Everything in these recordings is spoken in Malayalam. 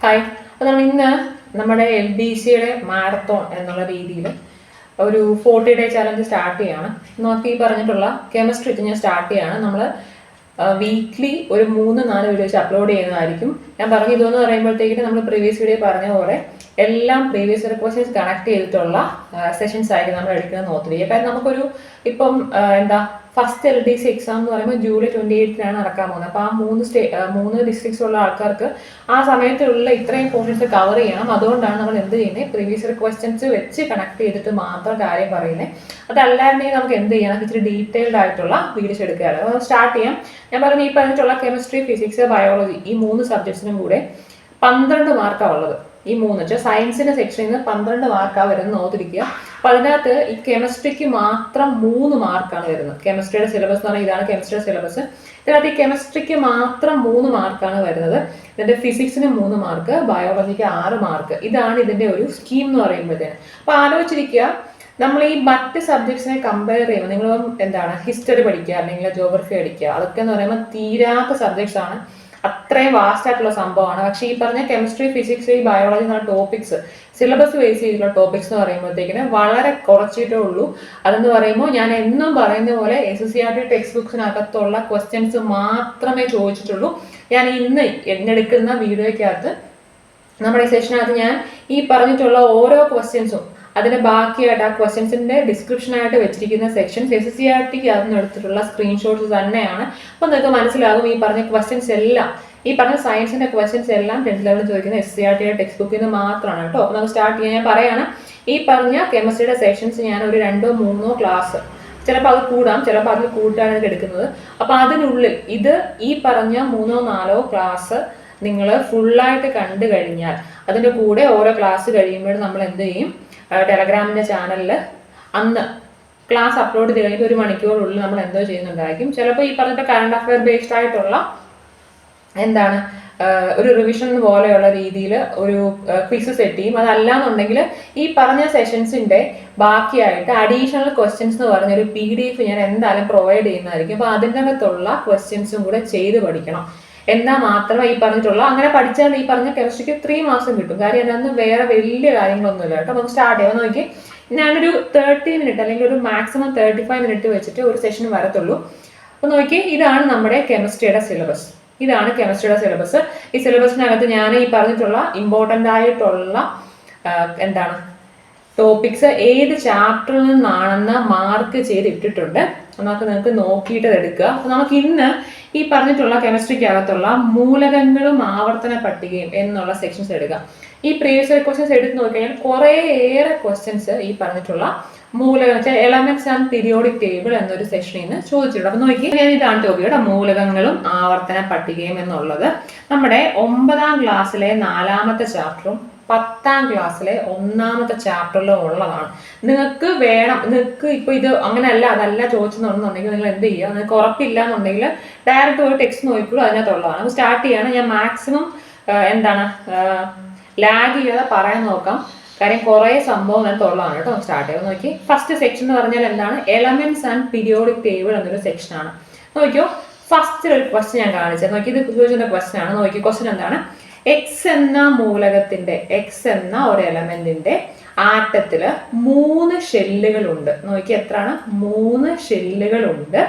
ഹായ്. അപ്പോൾ നമ്മൾ ഇന്ന് നമ്മുടെ LDCയുടെ മാരത്തോൺ എന്നുള്ള രീതിയിൽ ഒരു 40 ഡേ ചാലഞ്ച് സ്റ്റാർട്ട് ചെയ്യാണ്. നമുക്ക് ഈ പറഞ്ഞിട്ടുള്ള കെമിസ്ട്രി ഞാൻ സ്റ്റാർട്ട് ചെയ്യാണ്. നമ്മൾ വീക്ക്ലി ഒരു 3-4 വീഡിയോസ് അപ്ലോഡ് ചെയ്യുന്നതായിരിക്കും. ഞാൻ പറഞ്ഞു ഇതെന്ന് പറയുമ്പോഴത്തേക്കിന് നമ്മൾ പ്രീവിയസ് വീഡിയോ പറഞ്ഞ പോലെ എല്ലാം പ്രീവിയസ് ഇയർ ക്വസ്റ്റ്യൻസ് കണക്ട് ചെയ്തിട്ടുള്ള സെഷൻസ് ആയിരിക്കും നമ്മൾ എടുക്കുന്നത് നോക്കുക. കാരണം നമുക്കൊരു ഇപ്പം ഫസ്റ്റ് LDC എക്സാം എന്ന് പറയുമ്പോൾ ജൂലൈ 28-നാണ് നടക്കാൻ പോകുന്നത്. അപ്പോൾ ആ 3 ഡിസ്ട്രിക്ട്സ് ഉള്ള ആൾക്കാർക്ക് ആ സമയത്തുള്ള ഇത്രയും പോർഷൻസ് കവർ ചെയ്യണം. അതുകൊണ്ടാണ് നമ്മൾ എന്ത് ചെയ്യുന്നത്, പ്രീവിയസ് ഇയർ ക്വസ്റ്റ്യൻസ് വെച്ച് കണക്ട് ചെയ്തിട്ട് മാത്രം കാര്യം പറയുന്നത്. അതല്ലായിരുന്നെങ്കിൽ നമുക്ക് എന്ത് ചെയ്യണം, ഇച്ചിരി ഡീറ്റെയിൽഡ് ആയിട്ടുള്ള വീഡിയോസ് എടുക്കുകയാണ്. അപ്പോൾ സ്റ്റാർട്ട് ചെയ്യാം. ഞാൻ പറഞ്ഞു ഈ പറഞ്ഞിട്ടുള്ള കെമിസ്ട്രി, ഫിസിക്സ്, ബയോളജി ഈ 3 സബ്ജക്ട്സിനും കൂടെ 12 മാർക്കാണ് ഉള്ളത്. ഈ 3 സയൻസിന്റെ സെക്ഷനിൽ നിന്ന് 12 മാർക്കാണ് വരുന്നത് ഓർത്തിരിക്കുക. അപ്പൊ അതിനകത്ത് ഈ കെമിസ്ട്രിക്ക് മാത്രം 3 മാർക്കാണ് വരുന്നത്. കെമിസ്ട്രിയുടെ സിലബസ് എന്ന് പറഞ്ഞാൽ ഇതാണ് കെമിസ്ട്രിയുടെ സിലബസ്. ഇതിനകത്ത് ഈ കെമിസ്ട്രിക്ക് മാത്രം 3 മാർക്കാണ് വരുന്നത്. ഇതിന്റെ ഫിസിക്സിന് 3 മാർക്ക്, ബയോളജിക്ക് 6 മാർക്ക്. ഇതാണ് ഇതിന്റെ ഒരു സ്കീം എന്ന് പറയുമ്പോഴത്തേന്. അപ്പൊ ആലോചിച്ചിരിക്കുക, നമ്മൾ ഈ മറ്റ് സബ്ജക്ട്സിനെ കമ്പയർ ചെയ്യുമ്പോൾ നിങ്ങൾ ഹിസ്റ്ററി പഠിക്കുക അല്ലെങ്കിൽ ജോഗ്രഫി പഠിക്കുക, അതൊക്കെ എന്ന് പറയുമ്പോൾ തീരാത്ത സബ്ജക്ട്സ് ആണ്. അത്രയും വാസ്റ്റ് ആയിട്ടുള്ള സംഭവമാണ്. പക്ഷേ ഈ പറഞ്ഞ കെമിസ്ട്രി, ഫിസിക്സ്, ബയോളജി എന്നുള്ള ടോപ്പിക്സ് സിലബസ് ബേസ് ചെയ്തിട്ടുള്ള ടോപ്പിക്സ് എന്ന് പറയുമ്പോഴത്തേക്കിന് വളരെ കുറച്ചിട്ടേ ഉള്ളൂ. അതെന്ന് പറയുമ്പോൾ ഞാൻ എന്നും പറയുന്ന പോലെ SSCRT ടെക്സ്റ്റ് ബുക്സിനകത്തുള്ള ക്വസ്റ്റ്യൻസ് മാത്രമേ ചോദിച്ചിട്ടുള്ളൂ. ഞാൻ ഇന്ന് എടുക്കുന്ന വീഡിയോയ്ക്കകത്ത് നമ്മുടെ സെഷനകത്ത് ഞാൻ ഈ പറഞ്ഞിട്ടുള്ള ഓരോ ക്വസ്റ്റ്യൻസും അതിന് ബാക്കിയായിട്ട് ആ ക്വസ്റ്റ്യൻസിന്റെ ഡിസ്ക്രിപ്ഷനായിട്ട് വെച്ചിരിക്കുന്ന സെക്ഷൻസ് SSCRTക്ക് അതിന് എടുത്തിട്ടുള്ള സ്ക്രീൻഷോട്ട്സ് തന്നെയാണ്. അപ്പോൾ നിങ്ങൾക്ക് മനസ്സിലാകും ഈ പറഞ്ഞ ക്വസ്റ്റ്യൻസ് എല്ലാം, ഈ പറഞ്ഞ സയൻസിന്റെ ക്വസ്റ്റ്യൻസ് എല്ലാം 10th ലെവലിൽ ചോദിക്കുന്ന SSCRTയുടെ ടെക്സ്റ്റ് ബുക്കിൽ നിന്ന് മാത്രമാണ് കേട്ടോ. അപ്പോൾ നമുക്ക് സ്റ്റാർട്ട് ചെയ്യാൻ ഞാൻ പറയാണ്. ഈ പറഞ്ഞ കെമിസ്ട്രിയുടെ സെഷൻസ് ഞാൻ ഒരു 2-3 ക്ലാസ്, ചിലപ്പോൾ അത് കൂടാം, ചിലപ്പോൾ അതിൽ കൂട്ടാണ് എടുക്കുന്നത്. അപ്പോൾ അതിനുള്ളിൽ ഈ പറഞ്ഞ 3-4 ക്ലാസ് നിങ്ങൾ ഫുള്ളായിട്ട് കണ്ടു കഴിഞ്ഞാൽ അതിൻ്റെ കൂടെ ഓരോ ക്ലാസ് കഴിയുമ്പോഴും നമ്മൾ എന്ത് ചെയ്യും, ടെലഗ്രാമിൻ്റെ ചാനലിൽ അന്ന് ക്ലാസ് അപ്ലോഡ് ചെയ്ത് കഴിഞ്ഞിട്ട് 1 മണിക്കൂറിനുള്ളിൽ നമ്മൾ എന്തോ ചെയ്യുന്നുണ്ടായിരിക്കും. ചിലപ്പോൾ ഈ പറഞ്ഞിട്ട് കറണ്ട് അഫെയർ ബേസ്ഡ് ആയിട്ടുള്ള ഒരു റിവിഷൻ പോലെയുള്ള രീതിയിൽ ഒരു ക്വിസ് സെറ്റ് ചെയ്യും. അതല്ലാന്നുണ്ടെങ്കിൽ ഈ പറഞ്ഞ സെഷൻസിന്റെ ബാക്കിയായിട്ട് അഡീഷണൽ ക്വസ്റ്റ്യൻസ് എന്ന് പറഞ്ഞൊരു PDF ഞാൻ എന്തായാലും പ്രൊവൈഡ് ചെയ്യുന്നതായിരിക്കും. അപ്പോൾ അതിൻ്റെ അകത്തുള്ള ക്വസ്റ്റ്യൻസും കൂടെ ചെയ്ത് പഠിക്കണം. എന്നാൽ മാത്രമേ ഈ പറഞ്ഞിട്ടുള്ള, അങ്ങനെ പഠിച്ചാൽ ഈ പറഞ്ഞ കെമിസ്ട്രിക്ക് 3 മാസം കിട്ടും. കാര്യം അതിനകത്ത് വേറെ വലിയ കാര്യങ്ങളൊന്നുമില്ല കേട്ടോ. നമുക്ക് സ്റ്റാർട്ട് ചെയ്യാം. നോക്കി, ഞാനൊരു 30 മിനിറ്റ് അല്ലെങ്കിൽ ഒരു മാക്സിമം 35 മിനിറ്റ് വെച്ചിട്ട് ഒരു സെഷൻ വരത്തുള്ളൂ. അപ്പോൾ നോക്കി, ഇതാണ് നമ്മുടെ കെമിസ്ട്രിയുടെ സിലബസ്. ഇതാണ് കെമിസ്ട്രിയുടെ സിലബസ്. ഈ സിലബസിനകത്ത് ഞാൻ ഈ പറഞ്ഞിട്ടുള്ള ഇമ്പോർട്ടൻ്റ് ആയിട്ടുള്ള ടോപ്പിക്സ് ഏത് ചാപ്റ്ററിൽ നിന്നാണെന്ന് മാർക്ക് ചെയ്ത് ഇട്ടിട്ടുണ്ട്. നിങ്ങൾക്ക് നോക്കിയിട്ട് എടുക്കുക. അപ്പൊ നമുക്ക് ഇന്ന് ഈ പറഞ്ഞിട്ടുള്ള കെമിസ്ട്രിക്കകത്തുള്ള മൂലകങ്ങളും ആവർത്തന പട്ടികയും എന്നുള്ള സെക്ഷൻസ് എടുക്കാം. ഈ പ്രീവിയസ് ഇയർ ക്വസ്റ്റ്യൻസ് എടുത്ത് നോക്കിക്കഴിഞ്ഞാൽ കുറേയേറെ ക്വസ്റ്റ്യൻസ് ഈ പറഞ്ഞിട്ടുള്ള മൂലകം, എലമെന്റ്സ് ആൻഡ് പീരിയോഡിക് ടേബിൾ എന്നൊരു സെഷനിൽ നിന്ന് ചോദിച്ചിട്ടുണ്ട്. അപ്പൊ നോക്കി, ഇതാണ് ടോപ്പിയുടെ മൂലകങ്ങളും ആവർത്തന പട്ടികയും എന്നുള്ളത് നമ്മുടെ 9ാം ക്ലാസ്സിലെ 4ാമത്തെ ചാപ്റ്ററും 10ാം ക്ലാസ്സിലെ 1ാമത്തെ ചാപ്റ്ററിലും ഉള്ളതാണ്. നിങ്ങൾക്ക് ഇപ്പൊ ഇത് അങ്ങനെയല്ല, അതല്ല ചോദിച്ചെന്നുണ്ടെന്നുണ്ടെങ്കിൽ നിങ്ങൾ എന്ത് ചെയ്യുക, നിങ്ങൾക്ക് ഉറപ്പില്ല എന്നുണ്ടെങ്കിൽ ഡയറക്റ്റ് ഒരു ടെക്സ്റ്റ് നോക്കിക്കോളൂ, അതിനകത്തുള്ളതാണ്. അപ്പോൾ സ്റ്റാർട്ട് ചെയ്യാണ്. ഞാൻ മാക്സിമം ലാഗ് ചെയ്യാതെ പറയാൻ നോക്കാം. കാര്യം കുറേ സംഭവം അതിനകത്തുള്ളതാണ് കേട്ടോ. സ്റ്റാർട്ട് ചെയ്യാൻ നോക്കി. ഫസ്റ്റ് സെക്ഷൻ എന്ന് പറഞ്ഞാൽ എലമെന്റ്സ് ആൻഡ് പീരിയോഡിക് ടേബിൾ എന്നൊരു സെക്ഷനാണ്. നോക്കിയോ, ഫസ്റ്റ് ഒരു ക്വസ്റ്റ്യൻ ഞാൻ കാണിച്ചത്. നോക്കി, ഇത് ചോദിച്ചിട്ടുള്ള ക്വസ്റ്റ്യൻ ആണ്. നോക്കി, ക്വസ്റ്റ്യൻ എക്സ് എന്ന മൂലകത്തിന്റെ, എക്സ് എന്ന ഒരു എലമെന്റിന്റെ ആറ്റത്തില് 3 ഷെല്ലുകളുണ്ട്. നോക്കി, എത്രയാണ്? 3 ഷെല്ലുകളുണ്ട്.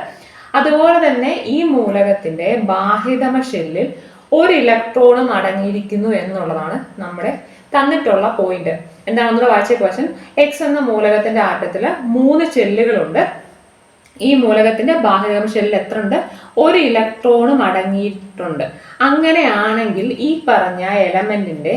അതുപോലെ തന്നെ ഈ മൂലകത്തിന്റെ ബാഹ്യതമ ഷെല്ലിൽ 1 ഇലക്ട്രോണും അടങ്ങിയിരിക്കുന്നു എന്നുള്ളതാണ് നമ്മുടെ തന്നിട്ടുള്ള പോയിന്റ്. എന്താണെന്നുള്ള വായിച്ച ക്വസ്റ്റ്യൻ. എക്സ് എന്ന മൂലകത്തിന്റെ ആറ്റത്തില് 3 ഷെല്ലുകളുണ്ട്. ഈ മൂലകത്തിന്റെ ബാഹ്യതമ ഷെല്ലിൽ എത്ര ഉണ്ട്? 1 ഇലക്ട്രോണും അടങ്ങിയിട്ടുണ്ട്. അങ്ങനെയാണെങ്കിൽ ഈ പറഞ്ഞ എലമെന്റിന്റെ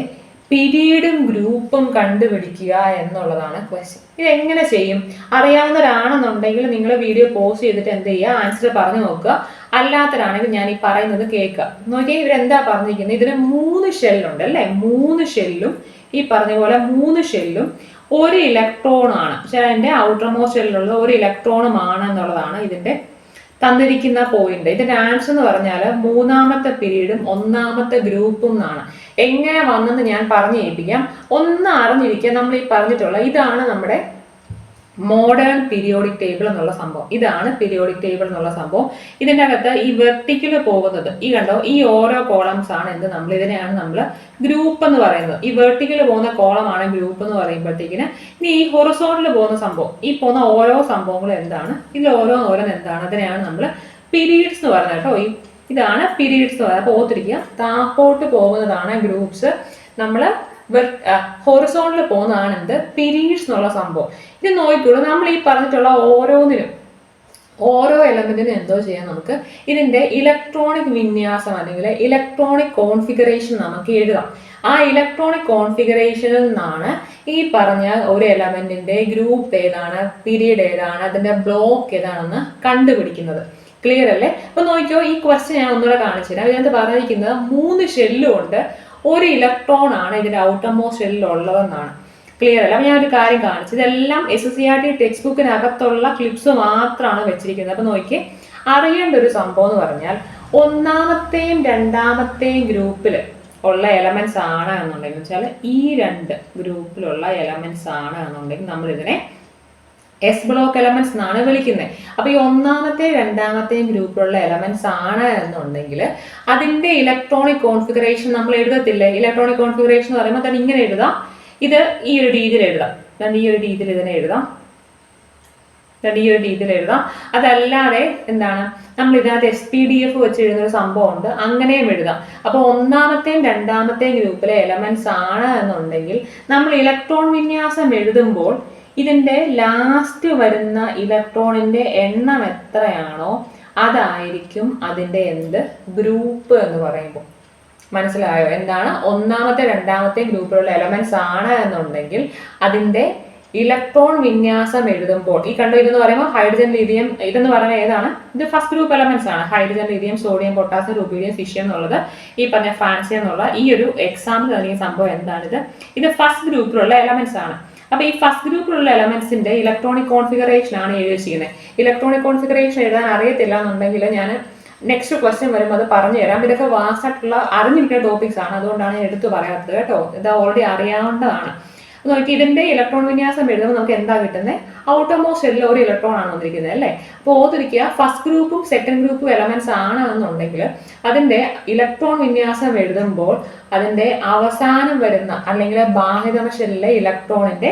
പിരീഡും ഗ്രൂപ്പും കണ്ടുപിടിക്കുക എന്നുള്ളതാണ് ക്വസ്റ്റ്യൻ. ഇത് എങ്ങനെ ചെയ്യും? അറിയാവുന്നവരാണെന്നുണ്ടെങ്കിൽ നിങ്ങൾ വീഡിയോ പോസ് ചെയ്തിട്ട് എന്ത് ചെയ്യുക, ആൻസർ പറഞ്ഞു നോക്കുക. അല്ലാത്തവരാണെങ്കിൽ ഞാൻ ഈ പറയുന്നത് കേൾക്കുക. നോക്കിയാൽ ഇവരെന്താ പറഞ്ഞിരിക്കുന്നത്, ഇതിന് 3 ഷെല്ലുണ്ട് അല്ലേ. 3 ഷെല്ലും ഈ പറഞ്ഞ പോലെ 3 ഷെല്ലും 1 ഇലക്ട്രോണാണ്. പക്ഷെ അതിന്റെ ഔട്ടർ മോസ്റ്റ് ഷെല്ലിലുള്ള 1 ഇലക്ട്രോണുമാണ് എന്നുള്ളതാണ് ഇതിന്റെ തന്നിരിക്കുന്ന പോയിന്റ്. ഇതിന്റെ ആൻസർ എന്ന് പറഞ്ഞാൽ 3ാമത്തെ പീരീഡും 1ാമത്തെ ഗ്രൂപ്പും എന്നാണ്. എങ്ങനെ വന്നെന്ന് ഞാൻ പറഞ്ഞു കേൾപ്പിക്കാം. ഒന്ന് അറിഞ്ഞിരിക്കുക, നമ്മൾ ഈ പറഞ്ഞിട്ടുള്ള ഇതാണ് നമ്മുടെ മോഡേൺ പീരിയോഡിക് ടേബിൾ എന്നുള്ള സംഭവം. ഇതാണ് പീരിയോഡിക് ടേബിൾ എന്നുള്ള സംഭവം. ഇതിൻ്റെ അകത്ത് ഈ വെർട്ടിക്കൽ പോകുന്നത് ഈ കണ്ടോ, ഈ ഓരോ കോളംസ് ആണ് എന്ത്, ഇതിനെയാണ് നമ്മൾ ഗ്രൂപ്പ് എന്ന് പറയുന്നത്. ഈ വെർട്ടിക്കൽ പോകുന്ന കോളമാണ് ഗ്രൂപ്പ് എന്ന് പറയുമ്പോഴത്തേക്കിന് ഇനി ഈ ഹൊറിസോണ്ടൽ പോകുന്ന സംഭവം, ഈ പോകുന്ന ഓരോ സംഭവങ്ങളും എന്താണ്, ഇതിൽ ഓരോന്ന് എന്താണ്, അതിനെയാണ് നമ്മൾ പീരീഡ്സ് എന്ന് പറയുന്നത് കേട്ടോ. ഇതാണ് പീരീഡ്സ് എന്ന് പറയുന്നത്. അപ്പോൾ ഓർത്തിരിക്കുക, താപ്പോട്ട് പോകുന്നതാണ് ഗ്രൂപ്പ്സ്, നമ്മൾ ഹൊറിസോണ്ടൽ പോകുന്നതാണ് എന്ത്, പീരീഡ്സ് എന്നുള്ള സംഭവം. ഇത് നോക്കിക്കോളൂ, നമ്മൾ ഈ പറഞ്ഞിട്ടുള്ള ഓരോന്നിനും ഓരോ എലമെന്റിനും എന്തോ ചെയ്യാം, നമുക്ക് ഇതിന്റെ ഇലക്ട്രോണിക് വിന്യാസം അല്ലെങ്കിൽ ഇലക്ട്രോണിക് കോൺഫിഗറേഷൻ നമുക്ക് എഴുതാം. ആ ഇലക്ട്രോണിക് കോൺഫിഗറേഷനിൽ നിന്നാണ് ഈ പറഞ്ഞ ഒരു എലമെന്റിന്റെ ഗ്രൂപ്പ് ഏതാണ്, പീരീഡ് ഏതാണ്, അതിന്റെ ബ്ലോക്ക് ഏതാണെന്ന് കണ്ടുപിടിക്കുന്നത്. ക്ലിയർ അല്ലേ? അപ്പൊ നോക്കിയോ, ഈ ക്വസ്റ്റ്യൻ ഞാൻ ഒന്നുകൂടെ കാണിച്ചു തരാം. ഇതിനകത്ത് പറഞ്ഞിരിക്കുന്നത് 3 ഷെല്ലും ഉണ്ട്, 1 ഇലക്ട്രോൺ ആണ് ഇതിന്റെ ഔട്ടർ മോസ്റ്റ് ഷെല്ലിൽ ഉള്ളതെന്നാണ്. ക്ലിയർ അല്ല? അപ്പൊ ഞാൻ ഒരു കാര്യം കാണിച്ചു, ഇതെല്ലാം SSCRT ടെക്സ്റ്റ് ബുക്കിനകത്തുള്ള ക്ലിപ്സ് മാത്രമാണ് വെച്ചിരിക്കുന്നത്. അപ്പൊ നോക്കി അറിയേണ്ട ഒരു സംഭവം എന്ന് പറഞ്ഞാൽ, ഒന്നാമത്തെയും രണ്ടാമത്തെയും ഗ്രൂപ്പിൽ ഉള്ള എലമെന്റ്സ് ആണ് എന്നുണ്ടെങ്കിൽ വെച്ചാൽ ഈ 2 ഗ്രൂപ്പിലുള്ള എലമെന്റ്സ് ആണ് എന്നുണ്ടെങ്കിൽ നമ്മൾ ഇതിനെ എസ് ബ്ലോക്ക് എലമെന്റ്സ് എന്നാണ് വിളിക്കുന്നത്. അപ്പൊ ഈ ഒന്നാമത്തെയും രണ്ടാമത്തെയും ഗ്രൂപ്പിലുള്ള എലമെന്റ്സ് ആണ് എന്നുണ്ടെങ്കിൽ അതിന്റെ ഇലക്ട്രോണിക് കോൺഫിഗറേഷൻ നമ്മൾ എഴുതത്തില്ലേ. ഇലക്ട്രോണിക് കോൺഫിഗറേഷൻ എന്ന് പറയുമ്പോൾ തന്നെ ഇങ്ങനെ എഴുതാം, ഇത് ഈ ഒരു രീതിയിൽ എഴുതാം, ഈ ഒരു രീതിയിൽ ഇതിനെ എഴുതാം, ഈ ഒരു രീതിയിൽ എഴുതാം. അതല്ലാതെ എന്താണ്, നമ്മൾ ഇതിനകത്ത് SPDF വെച്ച് എഴുതുന്ന ഒരു സംഭവം ഉണ്ട്, അങ്ങനെയും എഴുതാം. അപ്പൊ ഒന്നാമത്തെയും രണ്ടാമത്തെയും ഗ്രൂപ്പിലെ എലമെന്റ്സ് ആണ് എന്നുണ്ടെങ്കിൽ നമ്മൾ ഇലക്ട്രോൺ വിന്യാസം എഴുതുമ്പോൾ ഇതിന്റെ ലാസ്റ്റ് വരുന്ന ഇലക്ട്രോണിന്റെ എണ്ണം എത്രയാണോ അതായിരിക്കും അതിന്റെ എന്ത്, ഗ്രൂപ്പ് എന്ന് പറയുമ്പോൾ. മനസ്സിലായോ? എന്താണ്, ഒന്നാമത്തെ രണ്ടാമത്തെ ഗ്രൂപ്പിലുള്ള എലമെന്റ്സ് ആണ് എന്നുണ്ടെങ്കിൽ അതിന്റെ ഇലക്ട്രോൺ വിന്യാസം എഴുതുമ്പോൾ ഈ കണ്ടോ, ഇതെന്ന് പറയുമ്പോൾ ഹൈഡ്രജൻ, ലിഥിയം, ഇതെന്ന് പറയുന്നത് ഏതാണ്, ഇത് ഫസ്റ്റ് ഗ്രൂപ്പ് എലമെന്റ്സ് ആണ്. Hydrogen, lithium, sodium, potassium, rubidium, ഫിഷ്യം എന്നുള്ളത് ഈ പറഞ്ഞ ഫാൻസി എന്നുള്ള ഈ ഒരു എക്സാമ്പിൾ നൽകിയ സംഭവം എന്താണിത്, ഇത് ഫസ്റ്റ് ഗ്രൂപ്പിലുള്ള എലമെന്റ്സ് ആണ്. അപ്പൊ ഈ ഫസ്റ്റ് ഗ്രൂപ്പിലുള്ള എലമെന്റ്സിന്റെ ഇലക്ട്രോണിക് കോൺഫിഗറേഷൻ ആണ് എഴുതി വെച്ചിരിക്കുന്നത്. ഇലക്ട്രോണിക് കോൺഫിഗറേഷൻ എഴുതാൻ അറിയത്തില്ല എന്നുണ്ടെങ്കിൽ ഞാൻ നെക്സ്റ്റ് ക്വസ്റ്റ്യൻ വരുമ്പോൾ അത് പറഞ്ഞു തരാം. ഇതൊക്കെ വാസ്റ്റ് ആയിട്ടുള്ള അറിഞ്ഞിരിക്കുന്ന ടോപ്പിക്സ് ആണ്, അതുകൊണ്ടാണ് ഞാൻ എടുത്തു പറയാത്തത് കേട്ടോ. ഇത് ഓൾറെഡി അറിയാവുന്നതാണ്. നോക്കി ഇതിന്റെ ഇലക്ട്രോൺ വിന്യാസം എഴുതുമ്പോൾ നമുക്ക് എന്താ കിട്ടുന്നത്, ഔട്ടർ മോസ്റ്റ് ഷെല്ലിൽ 1 ഇലക്ട്രോൺ ആണ് വന്നിരിക്കുന്നത് അല്ലേ. അപ്പോൾ ഓർത്തിരിക്കുക, ഫസ്റ്റ് ഗ്രൂപ്പും സെക്കൻഡ് ഗ്രൂപ്പും എലമെന്റ്സ് ആണ് എന്നുണ്ടെങ്കിൽ അതിന്റെ ഇലക്ട്രോൺ വിന്യാസം എഴുതുമ്പോൾ അതിന്റെ അവസാനം വരുന്ന അല്ലെങ്കിൽ ബാഹ്യതമ ഷെല്ലിലെ ഇലക്ട്രോണിന്റെ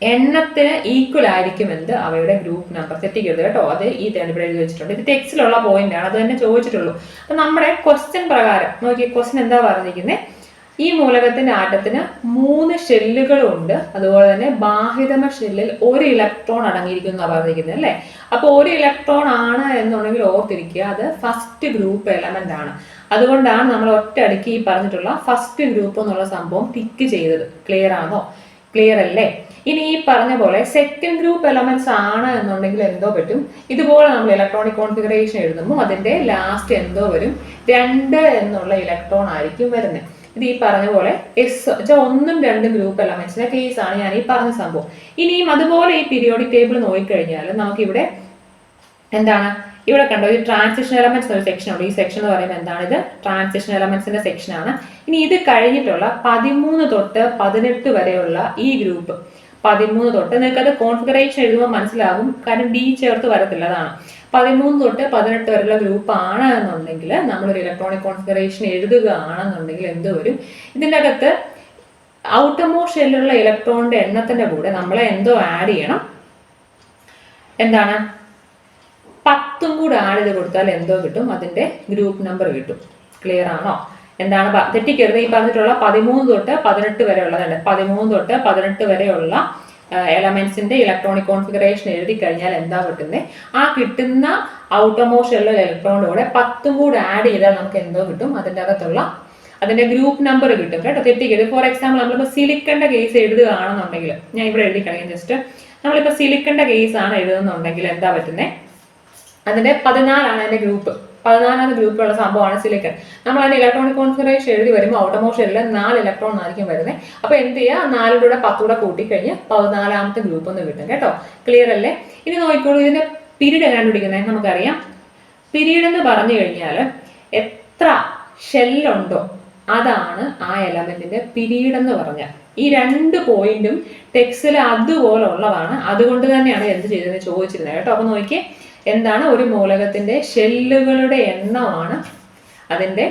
എണ്ണത്തിന് ഈക്വൽ ആയിരിക്കും എന്ത്, അവയുടെ ഗ്രൂപ്പ് നമ്പർ. തെറ്റിക്കരുത് കേട്ടോ, അത് ഈ ഇവിടെ എഴുതി വെച്ചിട്ടുണ്ട്. ഇത് ടെക്സ്റ്റിലുള്ള പോയിന്റ് ആണ്, അത് തന്നെ ചോദിച്ചിട്ടുള്ളൂ. അപ്പൊ നമ്മുടെ ക്വസ്റ്റ്യൻ പ്രകാരം നോക്കിയ ക്വസ്റ്റ്യൻ എന്താ പറഞ്ഞിരിക്കുന്നത്, ഈ മൂലകത്തിന്റെ ആറ്റത്തിന് 3 ഷെല്ലുകളുണ്ട്, അതുപോലെ തന്നെ ബാഹ്യതമ ഷെല്ലിൽ 1 ഇലക്ട്രോൺ അടങ്ങിയിരിക്കുന്ന പറഞ്ഞിരിക്കുന്നത് അല്ലേ. അപ്പൊ 1 ഇലക്ട്രോൺ ആണ് എന്നുണ്ടെങ്കിൽ ഓർത്തിരിക്കുക, അത് ഫസ്റ്റ് ഗ്രൂപ്പ് എലമെന്റ് ആണ്. അതുകൊണ്ടാണ് നമ്മൾ ഒറ്റയടിക്ക് ഈ പറഞ്ഞിട്ടുള്ള ഫസ്റ്റ് ഗ്രൂപ്പ് എന്നുള്ള സംഭവം ടിക്ക് ചെയ്തത്. ക്ലിയർ ആണോ? ക്ലിയർ അല്ലേ? ഇനി ഈ പറഞ്ഞ പോലെ സെക്കൻഡ് ഗ്രൂപ്പ് എലമെന്റ്സ് ആണ് എന്നുണ്ടെങ്കിൽ എന്തോ പറ്റും, ഇതുപോലെ നമ്മൾ ഇലക്ട്രോണിക് കോൺഫിഗറേഷൻ എഴുതുമ്പോൾ അതിന്റെ ലാസ്റ്റ് എന്തോ വരും, 2 എന്നുള്ള ഇലക്ട്രോൺ ആയിരിക്കും വരുന്നത്. ഇത് ഈ പറഞ്ഞ പോലെ S 1ഉം 2ഉം ഗ്രൂപ്പ് എലമെന്റ്സിന്റെ കേസ് ആണ് ഞാൻ ഈ പറഞ്ഞ സംഭവം. ഇനിയും അതുപോലെ ഈ പീരിയോഡിക് ടേബിൾ നോക്കിക്കഴിഞ്ഞാൽ നമുക്ക് ഇവിടെ എന്താണ്, ഇവിടെ കണ്ടോ ഈ ട്രാൻസിഷൻ എലമെന്റ്സ് ഒരു സെക്ഷൻ ഉണ്ട്. ഈ സെക്ഷൻ എന്ന് പറയുമ്പോൾ എന്താണ്, ഇത് ട്രാൻസിഷൻ എലമെന്റ്സിന്റെ സെക്ഷൻ ആണ്. ഇനി ഇത് കഴിഞ്ഞിട്ടുള്ള 13 തൊട്ട് 18 വരെയുള്ള ഈ ഗ്രൂപ്പ്, 13 തൊട്ട് നിങ്ങൾക്കത് കോൺഫിഗറേഷൻ എഴുതുമ്പോൾ മനസ്സിലാകും, കാരണം D ചേർത്ത് വരത്തില്ല, അതാണ്. 13 തൊട്ട് 18 വരെയുള്ള ഗ്രൂപ്പ് ആണ് എന്നുണ്ടെങ്കിൽ നമ്മളൊരു ഇലക്ട്രോണിക് കോൺഫിഗറേഷൻ എഴുതുകയാണെന്നുണ്ടെങ്കിൽ എന്ത് വരും, ഇതിൻ്റെ അകത്ത് ഔട്ടർ മോസ്റ്റ് ഷെല്ലിലുള്ള ഇലക്ട്രോണിന്റെ എണ്ണത്തിന്റെ കൂടെ നമ്മളെ എന്തോ ആഡ് ചെയ്യണം, എന്താണ് 10ഉം കൂടെ ആഡ് ചെയ്ത് കൊടുത്താൽ എന്തോ കിട്ടും, അതിന്റെ ഗ്രൂപ്പ് നമ്പർ കിട്ടും. ക്ലിയർ ആണോ? എന്താണ്, തെറ്റിക്കരുത്. ഈ പറഞ്ഞിട്ടുള്ള 13 തൊട്ട് 18 വരെ ഉള്ളതല്ല, 13 തൊട്ട് 18 വരെയുള്ള എലമെന്റ്സിന്റെ ഇലക്ട്രോണിക് കോൺഫിഗറേഷൻ എഴുതി കഴിഞ്ഞാൽ എന്താ കിട്ടുന്നത്, ആ കിട്ടുന്ന ഔട്ടർ മോസ്റ്റ് ഷെല്ലിലുള്ള ഇലക്ട്രോണിന്റെ കൂടെ 10ഉം കൂടെ ആഡ് ചെയ്താൽ നമുക്ക് എന്തോ കിട്ടും, അതിൻ്റെ അകത്തുള്ള അതിന്റെ ഗ്രൂപ്പ് നമ്പർ കിട്ടും കേട്ടോ. തെറ്റിക്കരുത്. ഫോർ എക്സാമ്പിൾ നമ്മളിപ്പോൾ സിലിക്കന്റെ കേസ് എഴുതുകയാണെന്നുണ്ടെങ്കിൽ, ഞാൻ ഇവിടെ എഴുതി കളയാം ജസ്റ്റ്, നമ്മളിപ്പോൾ സിലിക്കന്റെ കേസ് ആണ് എഴുതുന്നുണ്ടെങ്കിൽ എന്താ പറ്റുന്നത്, അതിന്റെ 14 ആണ് അതിന്റെ ഗ്രൂപ്പ്, 14ാമത്തെ ഗ്രൂപ്പിലുള്ള സംഭവമാണ് സിലിക്കൺ. നമ്മൾ അതിന്റെ ഇലക്ട്രോണിക് കോൺഫിഗറേഷൻ എഴുതി വരുമ്പോൾ ഔട്ടർ മോസ്റ്റ് ഷെല്ലിൽ 4 ഇലക്ട്രോൺ ആയിരിക്കും വരുന്നത്. അപ്പൊ എന്ത് ചെയ്യുക, 4 കൂടെ 10 കൂടെ കൂട്ടിക്കഴിഞ്ഞ് 14ാമത്തെ ഗ്രൂപ്പ് ഒന്ന് കിട്ടും കേട്ടോ. ക്ലിയർ അല്ലേ? ഇനി നോക്കിക്കോളൂ, ഇതിന്റെ പീരീഡ് കണ്ടുപിടിക്കുന്നത് നമുക്കറിയാം. പീരീഡ് എന്ന് പറഞ്ഞു കഴിഞ്ഞാൽ എത്ര ഷെല്ലുണ്ടോ അതാണ് ആ എലമെന്റിന്റെ പീരീഡ് എന്ന് പറഞ്ഞാൽ. ഈ 2 പോയിന്റും ടെക്സ്റ്റിൽ അതുപോലെ ഉള്ളതാണ്. അതുകൊണ്ട് തന്നെയാണ് എന്ത് ചെയ്തതെന്ന് ചോദിച്ചിരുന്നത് കേട്ടോ. അപ്പൊ നോക്കിയേ, എന്താണ് ഒരു മൂലകത്തിന്റെ ഷെല്ലുകളുടെ എണ്ണമാണ് അതിന്റെ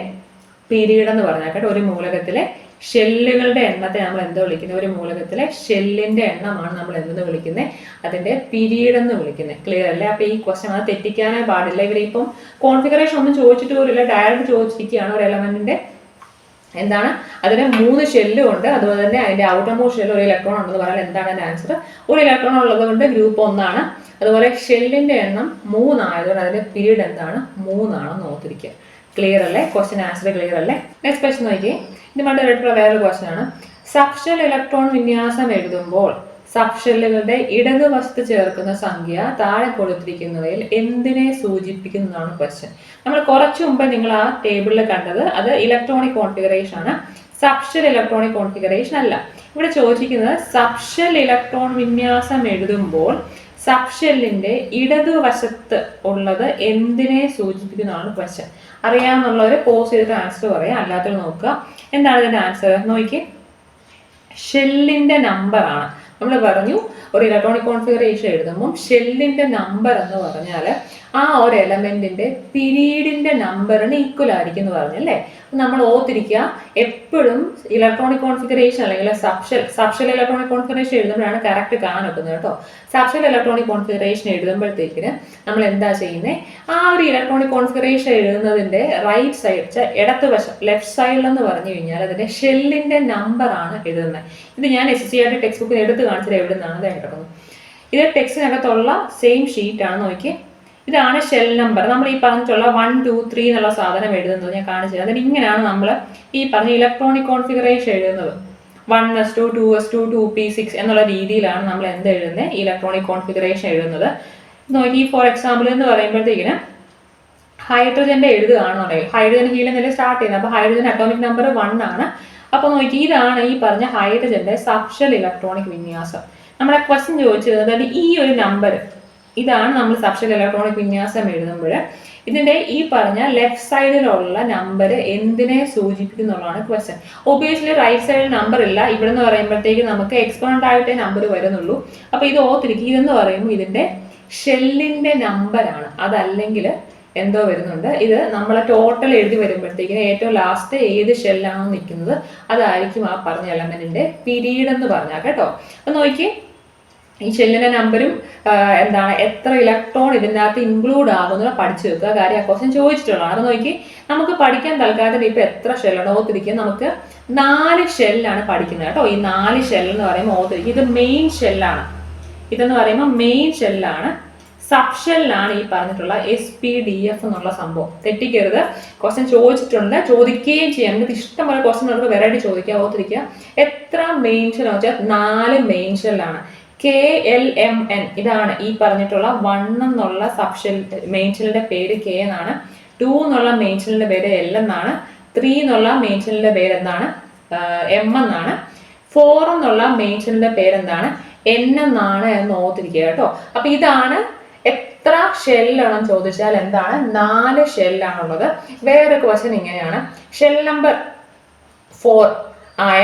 പീരീഡ് എന്ന് പറഞ്ഞാൽ കേട്ടോ. ഒരു മൂലകത്തിലെ ഷെല്ലുകളുടെ എണ്ണത്തെ നമ്മൾ എന്താ വിളിക്കുന്നത്? ഒരു മൂലകത്തിലെ ഷെല്ലിന്റെ എണ്ണമാണ് നമ്മൾ എന്തെന്ന് വിളിക്കുന്നത്? അതിന്റെ പീരീഡ് എന്ന് വിളിക്കുന്നത്. ക്ലിയർ അല്ലേ? അപ്പൊ ഈ ക്വസ്റ്റ്യൻ അത് തെറ്റിക്കാനേ പാടില്ല. ഇവരിപ്പം കോൺഫിഗറേഷൻ ഒന്നും ചോദിച്ചിട്ട് പോലില്ല, ഡയറക്റ്റ് ചോദിച്ചിരിക്കുകയാണ് ഒരു എലമെന്റിന്റെ എന്താണ് അതിന് 3 ഷെല്ലും ഉണ്ട്, അതുപോലെ തന്നെ അതിന്റെ ഔട്ടർ മോസ്റ്റ് ഷെല്ലിൽ ഒരു ഇലക്ട്രോൺ ഉണ്ടെന്ന് പറഞ്ഞാൽ എന്താണ് അതിന്റെ ആൻസർ? ഒരു ഇലക്ട്രോൺ ഉള്ളത് കൊണ്ട് ഗ്രൂപ്പ് 1 ആണ്. അതുപോലെ ഷെല്ലിന്റെ എണ്ണം 3 ആയതുകൊണ്ട് അതിന്റെ പീരീഡ് എന്താണ്? 3 ആണെന്ന് ഓർത്തിരിക്കുക. ക്ലിയർ അല്ലേ? ക്വസ്റ്റ്യൻ ആൻസർ ക്ലിയർ അല്ലേ? നെക്സ്റ്റ് ക്വസ്റ്റ്യൻ നോക്കിയേ, ഇതുമായിട്ട് റിലേറ്റഡ് വേറൊരു ക്വസ്റ്റ്യൻ ആണ്. സബ്ഷെൽ ഇലക്ട്രോൺ വിന്യാസം എഴുതുമ്പോൾ സബ്ഷെല്ലുകളുടെ ഇടതുവശത്ത് ചേർക്കുന്ന സംഖ്യ താഴെ കൊടുത്തിരിക്കുന്നവയിൽ എന്തിനെ സൂചിപ്പിക്കുന്നതാണ് ക്വസ്റ്റ്യൻ. നമ്മൾ കുറച്ചു മുമ്പ് നിങ്ങൾ ആ ടേബിളിൽ കണ്ടത് അത് ഇലക്ട്രോണിക് കോൺഫിഗറേഷൻ ആണ്, സബ്ഷെൽ ഇലക്ട്രോണിക് കോൺഫിഗറേഷൻ അല്ല. ഇവിടെ ചോദിച്ചിരിക്കുന്നത് സബ്ഷെൽ ഇലക്ട്രോൺ വിന്യാസം എഴുതുമ്പോൾ സബ്ഷെല്ലിന്റെ ഇടതുവശത്ത് ഉള്ളത് എന്തിനെ സൂചിപ്പിക്കുന്നതാണ് ക്വസ്റ്റ്യൻ. അറിയാമെന്നുള്ളവർ പോസ് ചെയ്തിട്ട് ആൻസർ പറയാം, അല്ലാത്തവർ നോക്കുക. എന്താണ് ഇതിന്റെ ആൻസർ നോക്കി? ഷെല്ലിന്റെ നമ്പർ ആണ്. നമ്മൾ പറഞ്ഞു ഒരു ഇലക്ട്രോണിക് കോൺഫിഗറേഷൻ എഴുതുമ്പോൾ ഷെല്ലിന്റെ നമ്പർ എന്ന് പറഞ്ഞാൽ ആ ഒരു എലമെന്റിന്റെ പീരീഡിന്റെ നമ്പറിന് ഈക്വൽ ആയിരിക്കും എന്ന് പറഞ്ഞു അല്ലേ. നമ്മൾ ഓർത്തിരിക്കുക, എപ്പോഴും ഇലക്ട്രോണിക് കോൺഫിഗറേഷൻ അല്ലെങ്കിൽ സബ്ഷെൽ ഇലക്ട്രോണിക് കോൺഫിഗറേഷൻ എഴുതുമ്പോഴാണ് കറക്റ്റ് കാണാൻ വെക്കുന്നത് കേട്ടോ. സബ്ഷെൽ ഇലക്ട്രോണിക് കോൺഫിഗറേഷൻ എഴുതുമ്പോഴത്തേക്കിന് നമ്മൾ എന്താ ചെയ്യുന്നത്? ആ ഒരു ഇലക്ട്രോണിക് കോൺഫിഗറേഷൻ എഴുതുന്നതിന്റെ റൈറ്റ് സൈഡ്, ഇടത്തുവശം ലെഫ്റ്റ് സൈഡിൽ എന്ന് പറഞ്ഞു കഴിഞ്ഞാൽ അതിന്റെ ഷെല്ലിന്റെ നമ്പർ ആണ് എഴുതുന്നത്. ഇത് ഞാൻ SSCRT ടെക്സ്റ്റ് ബുക്കിൽ എടുത്ത് കാണിച്ചത് എവിടെ നിന്നാണ് കിടക്കുന്നത്. ഇത് ടെക്സ്റ്റിനകത്തുള്ള സെയിം ഷീറ്റ് ആണ്. നോക്കി, ഇതാണ് ഷെൽ നമ്പർ. നമ്മൾ ഈ പറഞ്ഞിട്ടുള്ള 1 2 3 എന്നുള്ള സാധനം എഴുതുന്നത് ഞാൻ കാണിച്ചത്. അതിന് ഇങ്ങനെയാണ് നമ്മൾ ഈ പറഞ്ഞ ഇലക്ട്രോണിക് കോൺഫിഗറേഷൻ എഴുതുന്നത്. 1s2 2s2 2p6 എന്നുള്ള രീതിയിലാണ് നമ്മൾ എന്ത് എഴുതുന്നത്? ഇലക്ട്രോണിക് കോൺഫിഗറേഷൻ എഴുതുന്നത്. നോക്കി, ഫോർ എക്സാമ്പിൾ എന്ന് പറയുമ്പോഴത്തേക്കിന് ഹൈഡ്രജന്റെ എഴുതുകയാണെന്നുണ്ടെങ്കിൽ ഹൈഡ്രജൻ ഹീലിയം നില സ്റ്റാർട്ട് ചെയ്യുന്നത്. അപ്പൊ ഹൈഡ്രജൻ അറ്റോമിക് നമ്പർ 1 ആണ്. അപ്പൊ നോക്കി, ഇതാണ് ഈ പറഞ്ഞ ഹൈഡ്രജന്റെ സബ്ഷെൽ ഇലക്ട്രോണിക് വിന്യാസം. നമ്മുടെ ക്വസ്റ്റ്യൻ ചോദിച്ചിരുന്നത് ഈ ഒരു നമ്പർ, ഇതാണ് നമ്മൾ സബ്ഷെൽ ഇലക്ട്രോണിക് വിന്യാസം എഴുതുമ്പോൾ ഇതിന്റെ ഈ പറഞ്ഞ ലെഫ്റ്റ് സൈഡിലുള്ള നമ്പർ എന്തിനെ സൂചിപ്പിക്കുന്നുള്ളതാണ് ക്വസ്റ്റ്യൻ. ഒബിയസ്ലി റൈറ്റ് സൈഡിൽ നമ്പർ ഇല്ല. ഇവിടെ നിന്ന് പറയുമ്പോഴത്തേക്ക് നമുക്ക് എക്സ്പോണന്റ് ആയിട്ടേ നമ്പർ വരുന്നുള്ളൂ. അപ്പൊ ഇത് ഓർത്തിരിക്കും, ഇതെന്ന് പറയുമ്പോൾ ഇതിന്റെ ഷെല്ലിന്റെ നമ്പറാണ്, അതല്ലെങ്കിൽ എന്തോ വരുന്നുണ്ട്. ഇത് നമ്മൾ ടോട്ടൽ എഴുതി വരുമ്പോഴത്തേക്കിന് ഏറ്റവും ലാസ്റ്റ് ഏത് ഷെല്ലാണോ നിൽക്കുന്നത് അതായിരിക്കും ആ പറഞ്ഞ എലമെന്റിന്റെ പീരീഡ് എന്ന് പറഞ്ഞാൽ കേട്ടോ. അപ്പൊ നോക്കി, ഈ ഷെല്ലിന്റെ നമ്പരും എന്താണ് എത്ര ഇലക്ട്രോൺ ഇതിനകത്ത് ഇൻക്ലൂഡ് ആകുന്നത് പഠിച്ചു വെക്കുക. കാര്യം ആ ക്വസ്റ്റ്യൻ ചോദിച്ചിട്ടുള്ളതാണ്. അത് നോക്കി, നമുക്ക് പഠിക്കാൻ തൽക്കാലത്തിന് ഇപ്പൊ എത്ര ഷെല്ലാണ് ഓർത്തിരിക്കുക? നമുക്ക് 4 ഷെല്ലാണ് പഠിക്കുന്നത് കേട്ടോ. ഈ 4 ഷെൽ എന്ന് പറയുമ്പോൾ ഓർത്തിരിക്കുക, ഇത് മെയിൻ ഷെല്ലാണ്. ഇതെന്ന് പറയുമ്പോൾ മെയിൻ ഷെല്ലാണ്. സബ് ഷെല്ലാണ് ഈ പറഞ്ഞിട്ടുള്ള SPDF എന്നുള്ള സംഭവം. തെറ്റിക്കരുത്, ക്വസ്റ്റ്യൻ ചോദിച്ചിട്ടുണ്ട്, ചോദിക്കുകയും ചെയ്യാം. നിങ്ങൾക്ക് ഇഷ്ടംപോലെ ക്വസ്റ്റ്യൻ നമുക്ക് വെറൈറ്റി ചോദിക്കുക. ഓർത്തിരിക്കുക, എത്ര മെയിൻ ഷെൽ എന്ന് വെച്ചാൽ 4 മെയിൻ ഷെല്ലാണ്. KLMN ഇതാണ് ഈ പറഞ്ഞിട്ടുള്ള 1 എന്നുള്ള സബ്ഷെൽ മെയിൻ ഷെല്ലിന്റെ പേര് K എന്നാണ്. 2 എന്നുള്ള മെയിൻ ഷെല്ലിന്റെ പേര് L എന്നാണ്. 3 എന്നുള്ള മെയിൻ ഷെല്ലിന്റെ പേര് എന്താണ്? M എന്നാണ്. 4 എന്നുള്ള മെയിൻ ഷെല്ലിന്റെ പേര് എന്താണ്? N എന്നാണ് എന്ന് ഓർത്തിരിക്കുക കേട്ടോ. അപ്പൊ ഇതാണ് എത്ര ഷെല്ലാണെന്ന് ചോദിച്ചാൽ എന്താണ്? 4 ഷെല്ലാണുള്ളത്. വേറെ ക്വസ്റ്റ്യൻ ഇങ്ങനെയാണ്, ഷെൽ നമ്പർ 4 ആയ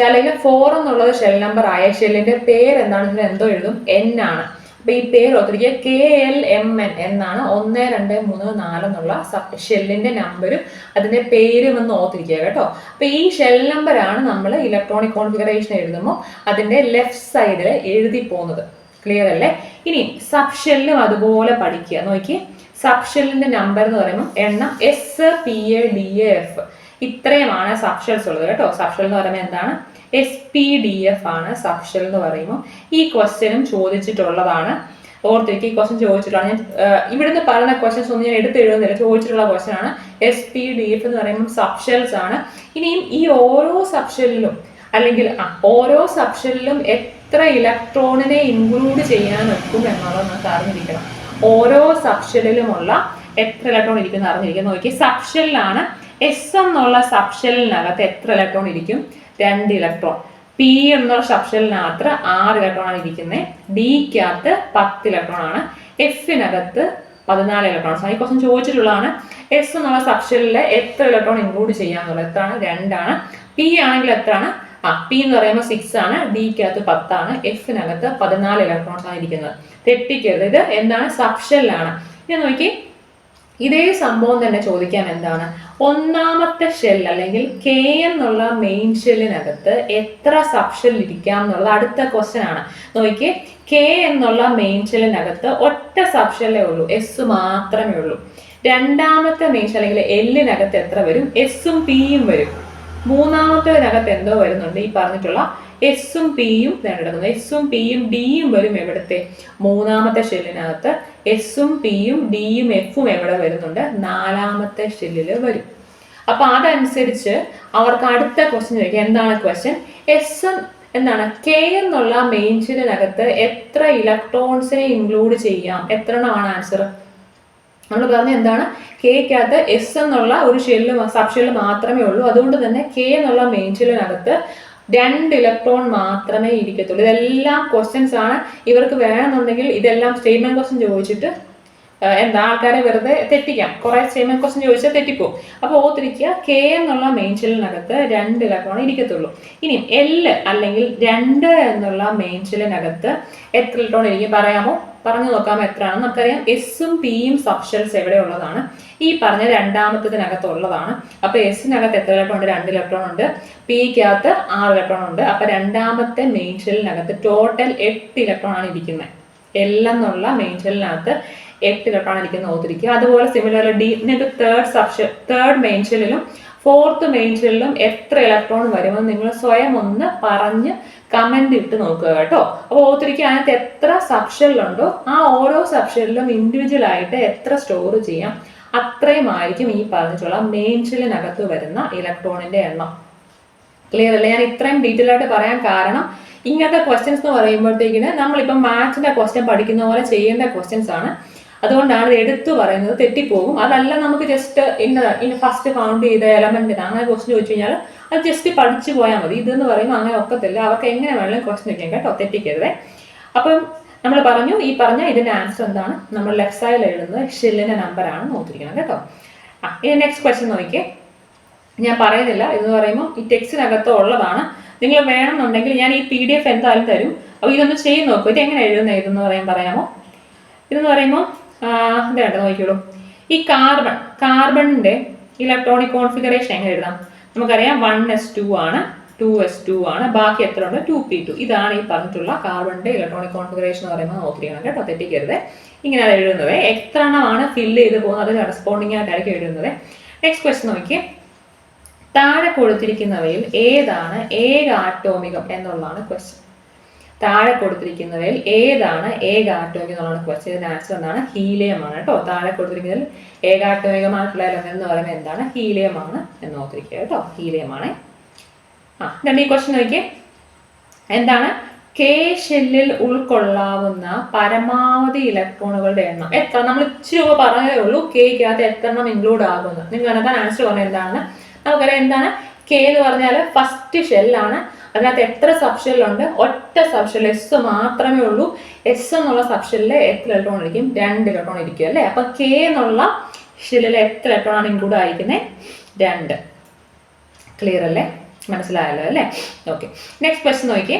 അല്ലെങ്കിൽ 4 എന്നുള്ളത് ഷെൽ നമ്പർ ആയ ഷെല്ലിന്റെ പേര് എന്താണ്? ഇതിന് എന്തോ എഴുതും? N ആണ്. അപ്പൊ ഈ പേര് ഓർത്തിരിക്കുക, KLMN എന്നാണ് 1 2 3 4 എന്നുള്ള ഷെല്ലിന്റെ നമ്പരും അതിന്റെ പേരും എന്ന് ഓർത്തിരിക്കുക കേട്ടോ. അപ്പൊ ഈ ഷെൽ നമ്പറാണ് നമ്മൾ ഇലക്ട്രോണിക് കോൺഫിഗറേഷൻ എഴുതുമ്പോൾ അതിന്റെ ലെഫ്റ്റ് സൈഡിൽ എഴുതി പോകുന്നത്. ക്ലിയർ അല്ലേ? ഇനി സബ് ഷെല്ലും അതുപോലെ പഠിക്കുക. നോക്കി, സബ് ഷെല്ലിന്റെ നമ്പർ എന്ന് പറയുമ്പോൾ എണ്ണം SPADAF ഇത്രയുമാണ് സബ് ഷെൽസ് ഉള്ളത് കേട്ടോ. സബ് ഷെൽ എന്ന് പറയുമ്പോൾ എന്താണ്? SPDF ആണ് സബ് ഷെൽ എന്ന് പറയുമ്പോൾ. ഈ ക്വസ്റ്റ്യനും ചോദിച്ചിട്ടുള്ളതാണ്. ഓർത്തിരിക്കുക, ഈ ക്വസ്റ്റ്യൻ ചോദിച്ചിട്ടുള്ളതാണ്. ഞാൻ ഇവിടുന്ന് പറയുന്ന ക്വസ്റ്റ്യൻസ് ഒന്നും ഞാൻ എടുത്ത് എഴുതുന്നില്ല, ചോദിച്ചിട്ടുള്ള ക്വസ്റ്റ്യൻ ആണ്. SPDF എന്ന് പറയുമ്പോൾ സബ് ഷെൽസ് ആണ്. ഇനിയും ഈ ഓരോ സബ് ഷെല്ലിലും അല്ലെങ്കിൽ ഓരോ സബ് ഷെല്ലിലും എത്ര ഇലക്ട്രോണിനെ ഇൻക്ലൂഡ് ചെയ്യാൻ ഒക്കും എന്നുള്ളത് നമുക്ക് അറിഞ്ഞിരിക്കണം. ഓരോ സബ് ഷെല്ലിലുമുള്ള എത്ര ഇലക്ട്രോൺ ഇരിക്കും അറിഞ്ഞിരിക്കും. നോക്കി, സബ് ഷെല്ലാണ്. S എന്നുള്ള സബ് ഷെല്ലിനകത്ത് എത്ര ഇലക്ട്രോൺ ഇരിക്കും? 2 ഇലക്ട്രോൺ. P എന്നുള്ള സബ് ഷെല്ലിനകത്ത് 6 ഇലക്ട്രോൺ ആണ് ഇരിക്കുന്നത്. Dക്കകത്ത് 10 ഇലക്ട്രോൺ ആണ്. Fനകത്ത് 14 ഇലക്ട്രോൺസ്. ഈ ക്വസ്റ്റ്യൻ ചോദിച്ചിട്ടുള്ളതാണ്. S എന്നുള്ള സബ് ഷെല്ലിൽ എത്ര ഇലക്ട്രോൺ ഇൻക്ലൂഡ് ചെയ്യാന്നുള്ളത് എത്രയാണ്? 2 ആണ്. P ആണെങ്കിൽ എത്രയാണ്? പി എന്ന് പറയുമ്പോൾ 6 ആണ്, ഡിക്കകത്ത് 10 ആണ്, എഫിനകത്ത് 14 ഇലക്ട്രോൺസ് ആണ് ഇരിക്കുന്നത്. തെറ്റിക്കരുത്, ഇത് എന്താണ്, സബ്ഷെല്ലാണ്. ഇനി നോക്കി, ഇതേ സംഭവം തന്നെ ചോദിക്കാൻ എന്താണ്, ഒന്നാമത്തെ ഷെൽ അല്ലെങ്കിൽ കെ എന്നുള്ള മെയിൻ ഷെല്ലിനകത്ത് എത്ര സബ്ഷെൽ ഇരിക്കാം എന്നുള്ളത് അടുത്ത ക്വസ്റ്റ്യൻ ആണ്. നോക്കിയേ, കെ എന്നുള്ള മെയിൻ ഷെല്ലിനകത്ത് ഒറ്റ സബ്ഷെല്ലേ ഉള്ളൂ, എസ് മാത്രമേ ഉള്ളൂ. രണ്ടാമത്തെ മെയിൻ ഷെൽ അല്ലെങ്കിൽ എല്ലിനകത്ത് എത്ര വരും, എസും പിയും വരും. മൂന്നാമത്തേതിനകത്ത് എന്തോ വരുന്നുണ്ട്, ഈ പറഞ്ഞിട്ടുള്ള എസും പിയും എടുക്കുന്നത്, എസും പിയും ഡിയും വരും എവിടത്തെ, മൂന്നാമത്തെ ഷെല്ലിനകത്ത് എസും പിയും ഡിയും എഫും എവിടെ വരുന്നുണ്ട്, നാലാമത്തെ ഷെല്ലിൽ വരും. അപ്പൊ അതനുസരിച്ച് അവർക്ക് അടുത്ത ക്വസ്റ്റ്യൻ ചോദിക്കുക. എന്താണ് ക്വസ്റ്റ്യൻ, എസ് എന്താണ്, കെ എന്നുള്ള മെയിൻ ഷെല്ലിനകത്ത് എത്ര ഇലക്ട്രോൺസിനെ ഇൻക്ലൂഡ് ചെയ്യാം, എത്ര എണ്ണമാണ് ആൻസർ. നമ്മൾ പറഞ്ഞ എന്താണ്, കെക്കകത്ത് എസ് എന്നുള്ള ഒരു ഷെല്ല് സബ് ഷെല്ല് മാത്രമേ ഉള്ളൂ. അതുകൊണ്ട് തന്നെ കെ എന്നുള്ള മെയിൻ ഷെല്ലിനകത്ത് 2 ഇലക്ട്രോൺ മാത്രമേ ഇരിക്കത്തുള്ളൂ. ഇതെല്ലാം ക്വസ്റ്റ്യൻസ് ആണ്. ഇവർക്ക് വേണമെന്നുണ്ടെങ്കിൽ ഇതെല്ലാം സ്റ്റേറ്റ്മെന്റ് ക്വസ്റ്റ്യൻ ചോദിച്ചിട്ട് എന്താ ആൾക്കാരെ വെറുതെ തെറ്റിക്കാം. കുറെ സ്റ്റേറ്റ്മെന്റ് ക്വസ്റ്റ്യൻ ചോദിച്ചാൽ തെറ്റിപ്പോകും. അപ്പോൾ ഓർത്തിരിക്കുക, കെ എന്നുള്ള മെയിൻ ഷെല്ലിനകത്ത് 2 ഇലക്ട്രോൺ ഇരിക്കത്തുള്ളൂ. ഇനി എൽ അല്ലെങ്കിൽ 2 എന്നുള്ള മെയിൻ ഷെല്ലിനകത്ത് എത്ര ഇലക്ട്രോൺ ഇരിക്കും പറയാമോ, പറഞ്ഞു നോക്കാം എത്രയാണെന്ന്. നമുക്കറിയാം എസും പിയും സബ്ഷെൽസ് എവിടെ ഉള്ളതാണ്, ഈ പറഞ്ഞ രണ്ടാമത്തതിനകത്ത് ഉള്ളതാണ്. അപ്പൊ എസിനകത്ത് എത്ര ഇലക്ട്രോൺ ഉണ്ട്, 2 ഇലക്ട്രോൺ ഉണ്ട്. പിക്കകത്ത് 6 ഇലക്ട്രോൺ ഉണ്ട്. അപ്പൊ രണ്ടാമത്തെ മെയിൻ ഷെല്ലിനകത്ത് ടോട്ടൽ 8 ഇലക്ട്രോൺ ആണ് ഇരിക്കുന്നത്. എന്നുള്ള മെയിൻ ഷെല്ലിനകത്ത് 8 ഇലക്ട്രോൺ ഇരിക്കുന്ന ഓർത്തിരിക്കുക. അതുപോലെ സിമിലർലി ഡി തേർഡ് മെയിൻ ഷെല്ലിലും ഫോർത്ത് മെയിൻ ഷെല്ലിലും എത്ര ഇലക്ട്രോൺ വരുമെന്ന് നിങ്ങൾ സ്വയം ഒന്ന് പറഞ്ഞ് കമന്റ് ഇട്ട് നോക്കുക കേട്ടോ. അപ്പോൾ ഓർത്തിരിക്കുക, അതിനകത്ത് എത്ര സബ്ഷെല്ലുണ്ടോ ആ ഓരോ സബ്ഷെല്ലിലും ഇൻഡിവിജ്വൽ ആയിട്ട് എത്ര സ്റ്റോർ ചെയ്യാം, അത്രയും ആയിരിക്കും ഈ പറഞ്ഞിട്ടുള്ള മെയിൻ ഷെല്ലിനകത്ത് വരുന്ന ഇലക്ട്രോണിന്റെ എണ്ണം. ക്ലിയർ അല്ലേ? ഞാൻ ഇത്രയും ഡീറ്റെയിൽ ആയിട്ട് പറയാൻ കാരണം, ഇങ്ങനത്തെ ക്വസ്റ്റ്യൻസ് എന്ന് പറയുമ്പോഴത്തേക്കിന് നമ്മളിപ്പം മാത്സിന്റെ ക്വസ്റ്റ്യൻ പഠിക്കുന്ന പോലെ ചെയ്യേണ്ട ക്വസ്റ്റ്യൻസ് ആണ്. അതുകൊണ്ടാണ് ഇത് എടുത്തു പറയുന്നത്, തെറ്റിപ്പോകും. അതല്ല നമുക്ക് ജസ്റ്റ് ഇന്ന ഫസ്റ്റ് ഫൗണ്ട് ചെയ്ത എലമെന്റിന് അങ്ങനെ ക്വസ്റ്റ്യൻ ചോദിച്ചു കഴിഞ്ഞാൽ അത് ജസ്റ്റ് പഠിച്ചു പോയാൽ മതി. ഇതെന്ന് പറയുമ്പോൾ അങ്ങനെ ഒക്കത്തില്ല, അവർക്ക് എങ്ങനെ വേണമെങ്കിലും ക്വസ്റ്റ്യൻ വയ്ക്കാം കേട്ടോ, തെറ്റിക്കരുതേ. അപ്പം നമ്മൾ പറഞ്ഞു, ഈ പറഞ്ഞ ഇതിന്റെ ആൻസർ എന്താണ്, നമ്മൾ ലെഫ്റ്റ് സൈഡിൽ എഴുതുന്നത് ഷെല്ലിന്റെ നമ്പർ ആണ് നോക്കിയിരിക്കണം കേട്ടോ. ഇനി നെക്സ്റ്റ് ക്വസ്റ്റ്യൻ നോക്കിയേ, ഞാൻ പറയുന്നില്ല, ഇതെന്ന് പറയുമ്പോൾ ഈ ടെക്സ്റ്റിനകത്ത് ഉള്ളതാണ്. നിങ്ങൾ വേണമെന്നുണ്ടെങ്കിൽ ഞാൻ ഈ PDF എന്തായാലും തരും. അപ്പോൾ ഇതൊന്ന് ചെയ്ത് നോക്കൂ. ഇത് എങ്ങനെ എഴുതുന്ന ഇതെന്ന് പറയാമോ? ഇതെന്ന് പറയുമ്പോൾ ഇതേണ്ട നോക്കിയോളൂ, ഈ കാർബണിന്റെ ഇലക്ട്രോണിക് കോൺഫിഗറേഷൻ എങ്ങനെ എഴുതാം? നമുക്കറിയാം 1s2 ആണ്, 2s2 ആണ്, ബാക്കി എത്ര ഉണ്ട്, 2p2. ഇതാണ് ഈ പറഞ്ഞിട്ടുള്ള കാർബണിന്റെ ഇലക്ട്രോണിക് കോൺഫിഗറേഷൻ എന്ന് പറയുമ്പോൾ നോക്കിയിരിക്കണം കേട്ടോ, തെറ്റിക്കരുത്. ഇങ്ങനെ അത് എഴുതുന്നത് എത്ര എണ്ണമാണ് ഫില്ല് ചെയ്ത് പോകുന്നത്, അത് കറസ്പോണ്ടിങ് ആയിട്ടായിരിക്കും എഴുതുന്നത്. നെക്സ്റ്റ് ക്വസ്റ്റ്യൻ നോക്കിയേ, താഴെ കൊടുത്തിരിക്കുന്നവയിൽ ഏതാണ് ഏക ആറ്റോമികം എന്നുള്ളതാണ് ക്വസ്റ്റ്യൻ. താഴെ കൊടുത്തിരിക്കുന്നവയിൽ ഏതാണ് ഏക ആറ്റോമികം എന്നുള്ളതാണ് ക്വസ്റ്റ്യൻ. ഇതിന്റെ ആൻസർ എന്താണ്, ഹീലിയം ആണ് കേട്ടോ. താഴെ കൊടുത്തിരിക്കുന്നതിൽ ഏകാറ്റോമികമായിട്ടുള്ള എലമെന്റ് എന്ന് പറയുന്നത് എന്താണ്, ഹീലിയം ആണ് എന്ന് ഓർത്തിരിക്കുക കേട്ടോ, ഹീലിയം ആണ്. ഈ ക്വസ്റ്റ്യൻ നോക്കിയേ, എന്താണ് കെ ഷെല്ലിൽ ഉൾക്കൊള്ളാവുന്ന പരമാവധി ഇലക്ട്രോണുകളുടെ എണ്ണം എത്ര? നമ്മൾ ഇച്ചിരി പറഞ്ഞതേ ഉള്ളൂ കെക്കകത്ത് എത്ര എണ്ണം ഇൻക്ലൂഡ് ആകുന്നത്. നിങ്ങൾ എന്താണ് ആൻസർ പറഞ്ഞത് എന്താണ്, നമുക്കറിയാം എന്താണ് കെ എന്ന് പറഞ്ഞാൽ ഫസ്റ്റ് ഷെല്ലാണ്. അതിനകത്ത് എത്ര സബ്ഷെല്ലുണ്ട്, ഒറ്റ സബ്ഷെൽ എസ് മാത്രമേ ഉള്ളൂ. എസ് എന്നുള്ള സബ്ഷെല്ലിൽ എത്ര ഇലക്ട്രോൺ ഇരിക്കും, 2 ഇലക്ട്രോൺ ഇരിക്കും അല്ലേ. അപ്പൊ കെ എന്നുള്ള ഷെല്ലിൽ എത്ര ഇലക്ട്രോൺ ആണ് ഇൻക്ലൂഡ് ആയിരിക്കുന്നത്, 2. ക്ലിയർ അല്ലേ, മനസ്സിലായല്ലോ അല്ലേ? ഓക്കെ, നെക്സ്റ്റ് ക്വസ്റ്റ്യൻ നോക്കിയേ,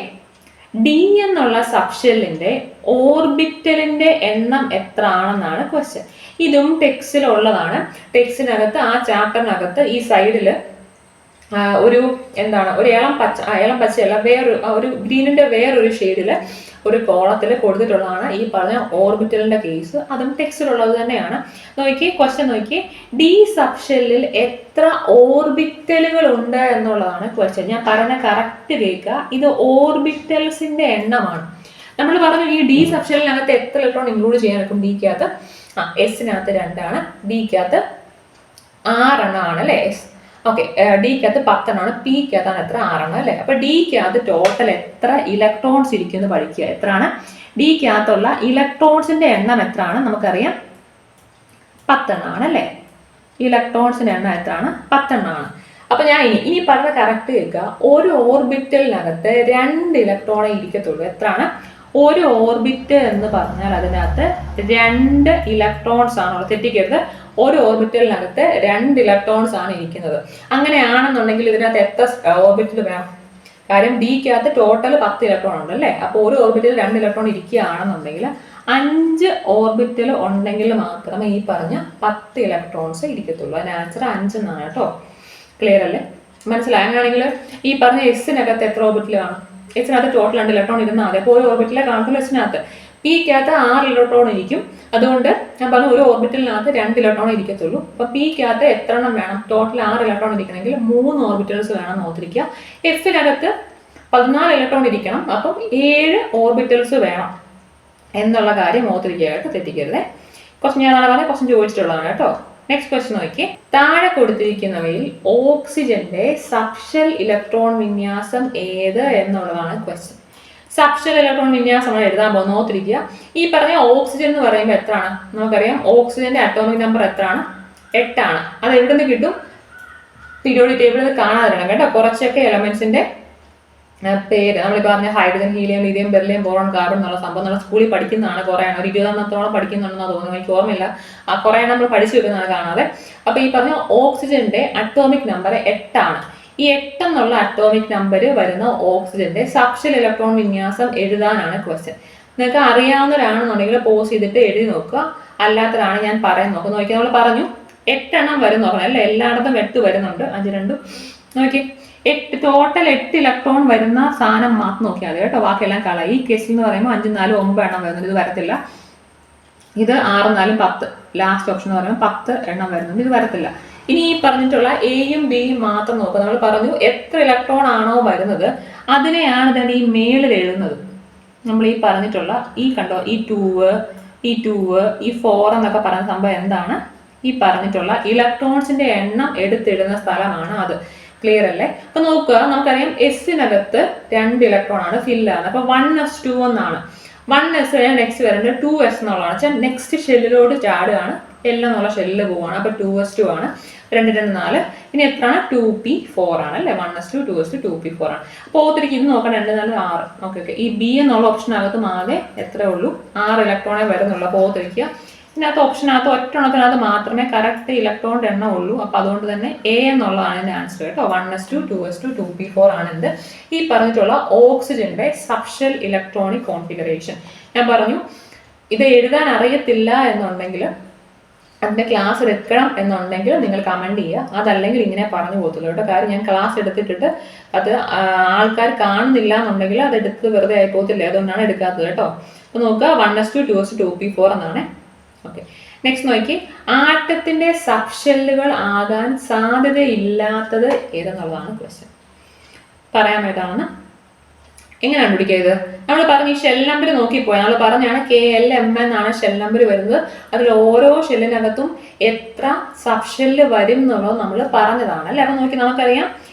ഡി എന്നുള്ള സബ്ഷെല്ലിന്റെ ഓർബിറ്റലിന്റെ എണ്ണം എത്ര ആണെന്നാണ് ക്വസ്റ്റ്യൻ. ഇതും ടെക്സ്റ്റിലുള്ളതാണ്. ടെക്സ്റ്റിനകത്ത് ആ ചാപ്റ്ററിനകത്ത് ഈ സൈഡിൽ ഒരു എന്താണ്, ഒരു ഇളം പച്ചയല്ല, ഒരു ഗ്രീനിന്റെ വേറൊരു ഷെയ്ഡിൽ ഒരു കോളത്തിൽ കൊടുത്തിട്ടുള്ളതാണ് ഈ പറഞ്ഞ ഓർബിറ്റലിന്റെ കേസ്. അതും ടെക്സ്റ്റിലുള്ളത് തന്നെയാണ്. നോക്കി ക്വസ്റ്റ്യൻ നോക്കി, ഡി സബ്ഷെല്ലിൽ എത്ര ഓർബിറ്റലുകൾ ഉണ്ട് എന്നുള്ളതാണ് ക്വസ്റ്റ്യൻ. ഞാൻ പറഞ്ഞ കറക്റ്റ് കേൾക്കുക, ഇത് ഓർബിറ്റൽസിന്റെ എണ്ണമാണ്. നമ്മൾ പറഞ്ഞു ഈ ഡി സബ്ഷെല്ലിനകത്ത് എത്ര ഇലക്ട്രോൺ ഇൻക്ലൂഡ് ചെയ്യാൻ പറ്റും. ഡിക്കകത്ത് എസിനകത്ത് 2 ആണ്, ഡിക്കകത്ത് 6 എണ്ണമാണ് അല്ലേ. ഓക്കെ, ഡിക്കകത്ത് 10 എണ്ണമാണ്, പിക്കകത്താണ് എത്ര, 6 എണ്ണം അല്ലേ. അപ്പൊ ഡിക്കകത്ത് ടോട്ടൽ എത്ര ഇലക്ട്രോൺസ് ഇരിക്കുന്നു പഠിക്കുക. എത്രയാണ് ഡിക്കകത്തുള്ള ഇലക്ട്രോൺസിന്റെ എണ്ണം എത്രയാണ് നമുക്കറിയാം, 10 എണ്ണമാണ് അല്ലേ. ഇലക്ട്രോൺസിന്റെ എണ്ണം എത്രയാണ്, 10 എണ്ണമാണ്. അപ്പൊ ഞാൻ ഇനി പറഞ്ഞ കറക്റ്റ് കേൾക്കുക, ഒരു ഓർബിറ്റലിനകത്ത് 2 ഇലക്ട്രോണേ ഇരിക്കത്തുള്ളൂ. എത്രയാണ്, ഒരു ഓർബിറ്റ് എന്ന് പറഞ്ഞാൽ അതിനകത്ത് 2 ഇലക്ട്രോൺസ് ആണുള്ളത്. തെറ്റിക്കരുത്, ഒരു ഓർബിറ്റലിനകത്ത് 2 ഇലക്ട്രോൺസ് ആണ് ഇരിക്കുന്നത്. അങ്ങനെയാണെന്നുണ്ടെങ്കിൽ ഇതിനകത്ത് എത്ര ഓർബിറ്റൽ വേണം, കാര്യം ഡിക്കകത്ത് ടോട്ടൽ 10 ഇലക്ട്രോൺ ഉണ്ട് അല്ലേ. അപ്പോൾ ഒരു ഓർബിറ്റിൽ 2 ഇലക്ട്രോൺ ഇരിക്കുകയാണെന്നുണ്ടെങ്കിൽ 5 ഓർബിറ്റൽ ഉണ്ടെങ്കിൽ മാത്രമേ ഈ പറഞ്ഞ 10 ഇലക്ട്രോൺസ് ഇരിക്കത്തുള്ളൂ. അതിന് ആൻസർ 5 എന്നാണ് കേട്ടോ. ക്ലിയർ അല്ലേ? മനസ്സിലായി? അങ്ങനെയാണെങ്കിൽ ഈ പറഞ്ഞ എസിനകത്ത് എത്ര ഓർബിറ്റൽ കാണും? എസിനകത്ത് ടോട്ടൽ 2 ഇലക്ട്രോൺ ഇരുന്നാൽ മതി. അപ്പോൾ ഒരു ഓർബിറ്റിലെ കാണുമ്പോൾ എസിനകത്ത് പിക്കകത്ത് 6 ഇലക്ട്രോൺ ഇരിക്കും. അതുകൊണ്ട് ഞാൻ പറഞ്ഞു ഒരു ഓർബിറ്റലിനകത്ത് 2 ഇലക്ട്രോൺ ഇരിക്കത്തുള്ളൂ. അപ്പൊ പിക്കകത്ത് എത്ര എണ്ണം വേണം? ടോട്ടൽ 6 ഇലക്ട്രോൺ ഇരിക്കണമെങ്കിൽ 3 ഓർബിറ്റൽസ് വേണം ഓർത്തിരിക്കുക. എഫിനകത്ത് 14 ഇലക്ട്രോൺ ഇരിക്കണം. അപ്പം 7 ഓർബിറ്റൽസ് വേണം എന്നുള്ള കാര്യം ഓർത്തിരിക്കുകയായിട്ട് തെറ്റിക്കരുതേ. ക്വസ്റ്റ്യൻ ഞാനാണ് പറഞ്ഞത്, ക്വസ്റ്റ്യൻ ചോദിച്ചിട്ടുള്ളതാണ് കേട്ടോ. നെക്സ്റ്റ് ക്വസ്റ്റ്യൻ നോക്കി. താഴെ കൊടുത്തിരിക്കുന്നവയിൽ ഓക്സിജന്റെ സബ്ഷെൽ ഇലക്ട്രോൺ വിന്യാസം ഏത് എന്നുള്ളതാണ് ക്വസ്റ്റ്യൻ. സബ്ഷെൽ ഇലക്ട്രോൺ വിന്യാസമാണ് എഴുതാൻ പോകുന്നത്. ഓർത്തിരിക്കുക. ഈ പറഞ്ഞ ഓക്സിജൻ എന്ന് പറയുമ്പോൾ എത്രയാണ്? നമുക്കറിയാം ഓക്സിജന്റെ അറ്റോമിക് നമ്പർ എത്രയാണ്? 8 ആണ്. അത് എവിടെ നിന്ന് കിട്ടും? പീരിയോഡിക് ടേബിളിൽ കാണാതെ വരണം കേട്ടോ. കുറച്ചൊക്കെ എലമെന്റ്സിന്റെ പേര് നമ്മളിപ്പോൾ പറഞ്ഞ hydrogen, helium, lithium, beryllium, boron, carbon എന്നുള്ള സംഭവം നമ്മൾ സ്കൂളിൽ പഠിക്കുന്നതാണ്. കുറേ ആണ്, ഒരു 20 എണ്ണത്തോളം പഠിക്കുന്നുണ്ടെന്നാണ് തോന്നുന്നു, എനിക്ക് ഓർമ്മയില്ല. ആ കുറേ നമ്മൾ പഠിച്ചു വെക്കുന്നതാണ് കാണാതെ. അപ്പൊ ഈ പറഞ്ഞ ഓക്സിജന്റെ അറ്റോമിക് നമ്പർ 8 ആണ്. ഈ 8 എന്നുള്ള അറ്റോമിക് നമ്പർ വരുന്ന ഓക്സിജന്റെ സബ്ഷെൽ ഇലക്ട്രോൺ വിന്യാസം എഴുതാനാണ് ക്വസ്റ്റ്യൻ. നിങ്ങൾക്ക് അറിയാവുന്നവരാണെന്നുണ്ടെങ്കിൽ പോസ് ചെയ്തിട്ട് എഴുതി നോക്കുക. അല്ലാത്തതാണ് ഞാൻ പറയാൻ നോക്കുക. നോക്കി നമ്മൾ പറഞ്ഞു 8 എണ്ണം വരും നോക്കണം അല്ലേ. എല്ലായിടത്തും 8 വരുന്നുണ്ട്. 5 2 നോക്കി 8 ടോട്ടൽ 8 ഇലക്ട്രോൺ വരുന്ന സാധനം മാത്രം നോക്കിയാൽ മതി കേട്ടോ. ബാക്കിയെല്ലാം കളയും. ഈ കേസിൽ എന്ന് പറയുമ്പോൾ 5 4 9 എണ്ണം വരുന്നുണ്ട്. ഇത് വരത്തില്ല. ഇത് 6 4 10 ലാസ്റ്റ് ഓപ്ഷൻ എന്ന് പറയുമ്പോൾ 10 എണ്ണം വരുന്നുണ്ട്. ഇത് വരത്തില്ല. ഇനി ഈ പറഞ്ഞിട്ടുള്ള എയും ബിയും മാത്രം നോക്കുക. നമ്മൾ പറഞ്ഞു എത്ര ഇലക്ട്രോൺ ആണോ വരുന്നത് അതിനെയാണ് തന്നെ ഈ മേളിൽ എഴുതുന്നത്. നമ്മൾ ഈ പറഞ്ഞിട്ടുള്ള ഈ കണ്ടോ ഈ 2 ഈ 4 എന്നൊക്കെ പറയുന്ന സംഭവം എന്താണ്? ഈ പറഞ്ഞിട്ടുള്ള ഇലക്ട്രോൺസിന്റെ എണ്ണം എടുത്തിടുന്ന സ്ഥലമാണ് അത്. ക്ലിയർ അല്ലേ? അപ്പൊ നോക്കുക, നമുക്കറിയാം എസിനകത്ത് 2 ഇലക്ട്രോൺ ആണ് ഫില്ലാണ്. അപ്പൊ 1s2 എന്നാണ്. 1s നെക്സ്റ്റ് വരേണ്ടത് 2s എന്നുള്ളതാണ്. വെച്ചാൽ നെക്സ്റ്റ് ഷെല്ലിലോട്ട് ചാടുകയാണ്. എല്ലാം എന്നുള്ള ഷെല്ലിൽ പോവാണ്. അപ്പൊ 2s2 ആണ്. 2 2 4. ഇനി എത്രയാണ്? 2p4 ആണ് അല്ലെ. 1s2 2s2 2p4 ആണ്. അപ്പോൾ ഓർത്തിരിക്കും ഇത് നോക്കണം. 2 4 6. ഓക്കെ. ഈ ബി എന്നുള്ള ഓപ്ഷനകത്ത് ആകെ എത്രയേ ഉള്ളൂ? 6 ഇലക്ട്രോണേ വരുന്നുള്ളൂ. അപ്പോൾ ഓർത്തിരിക്കുക ഇതിനകത്ത് ഓപ്ഷനകത്ത് ഒറ്റണത്തിനകത്ത് മാത്രമേ കറക്റ്റ് ഇലക്ട്രോണിന്റെ എണ്ണം ഉള്ളൂ. അപ്പൊ അതുകൊണ്ട് തന്നെ എ എന്നുള്ളതാണ് ഇതിന്റെ ആൻസർ കേട്ടോ. 1s2 2s2 2p4 ആണ് എന്ത് ഈ പറഞ്ഞിട്ടുള്ള ഓക്സിജന്റെ സബ്ഷെൽ ഇലക്ട്രോണിക് കോൺഫിഗറേഷൻ. ഞാൻ പറഞ്ഞു ഇത് എഴുതാൻ അറിയത്തില്ല എന്നുണ്ടെങ്കിൽ അതിന്റെ ക്ലാസ് എടുക്കണം എന്നുണ്ടെങ്കിൽ നിങ്ങൾ കമന്റ് ചെയ്യുക. അതല്ലെങ്കിൽ ഇങ്ങനെ പറഞ്ഞു പോകത്തില്ല കേട്ടോ. കാര്യം ഞാൻ ക്ലാസ് എടുത്തിട്ടിട്ട് അത് ആൾക്കാർ കാണുന്നില്ല എന്നുണ്ടെങ്കിൽ അത് എടുത്ത് വെറുതെ ആയി പോകത്തില്ല. അതുകൊണ്ടാണ് എടുക്കാത്തത് കേട്ടോ. അപ്പൊ നോക്കുക 1s2 2s2 2p4 എന്നാണ്. ഓക്കെ. നെക്സ്റ്റ് നോക്കി. ആറ്റത്തിന്റെ സബ്ഷെല്ലുകൾ ആകാൻ സാധ്യതയില്ലാത്തത് ഏതെന്നുള്ളതാണ് ക്വസ്റ്റ്യൻ. പറയാൻ വേണ്ടിയിട്ടാണ്. എങ്ങനെ കണ്ടുപിടിക്കുക ഇത്? നമ്മൾ പറഞ്ഞ ഈ ഷെൽ നമ്പർ നോക്കിപ്പോയി. നമ്മൾ പറഞ്ഞാണ് KLM എന്നാണ് ഷെൽ നമ്പർ വരുന്നത്. അതിൽ ഓരോ ഷെല്ലിനകത്തും എത്ര സബ്ഷെല്ല് വരും എന്നുള്ളത് നമ്മൾ പറഞ്ഞതാണ് അല്ലെ. അപ്പൊ നോക്കി നമുക്കറിയാം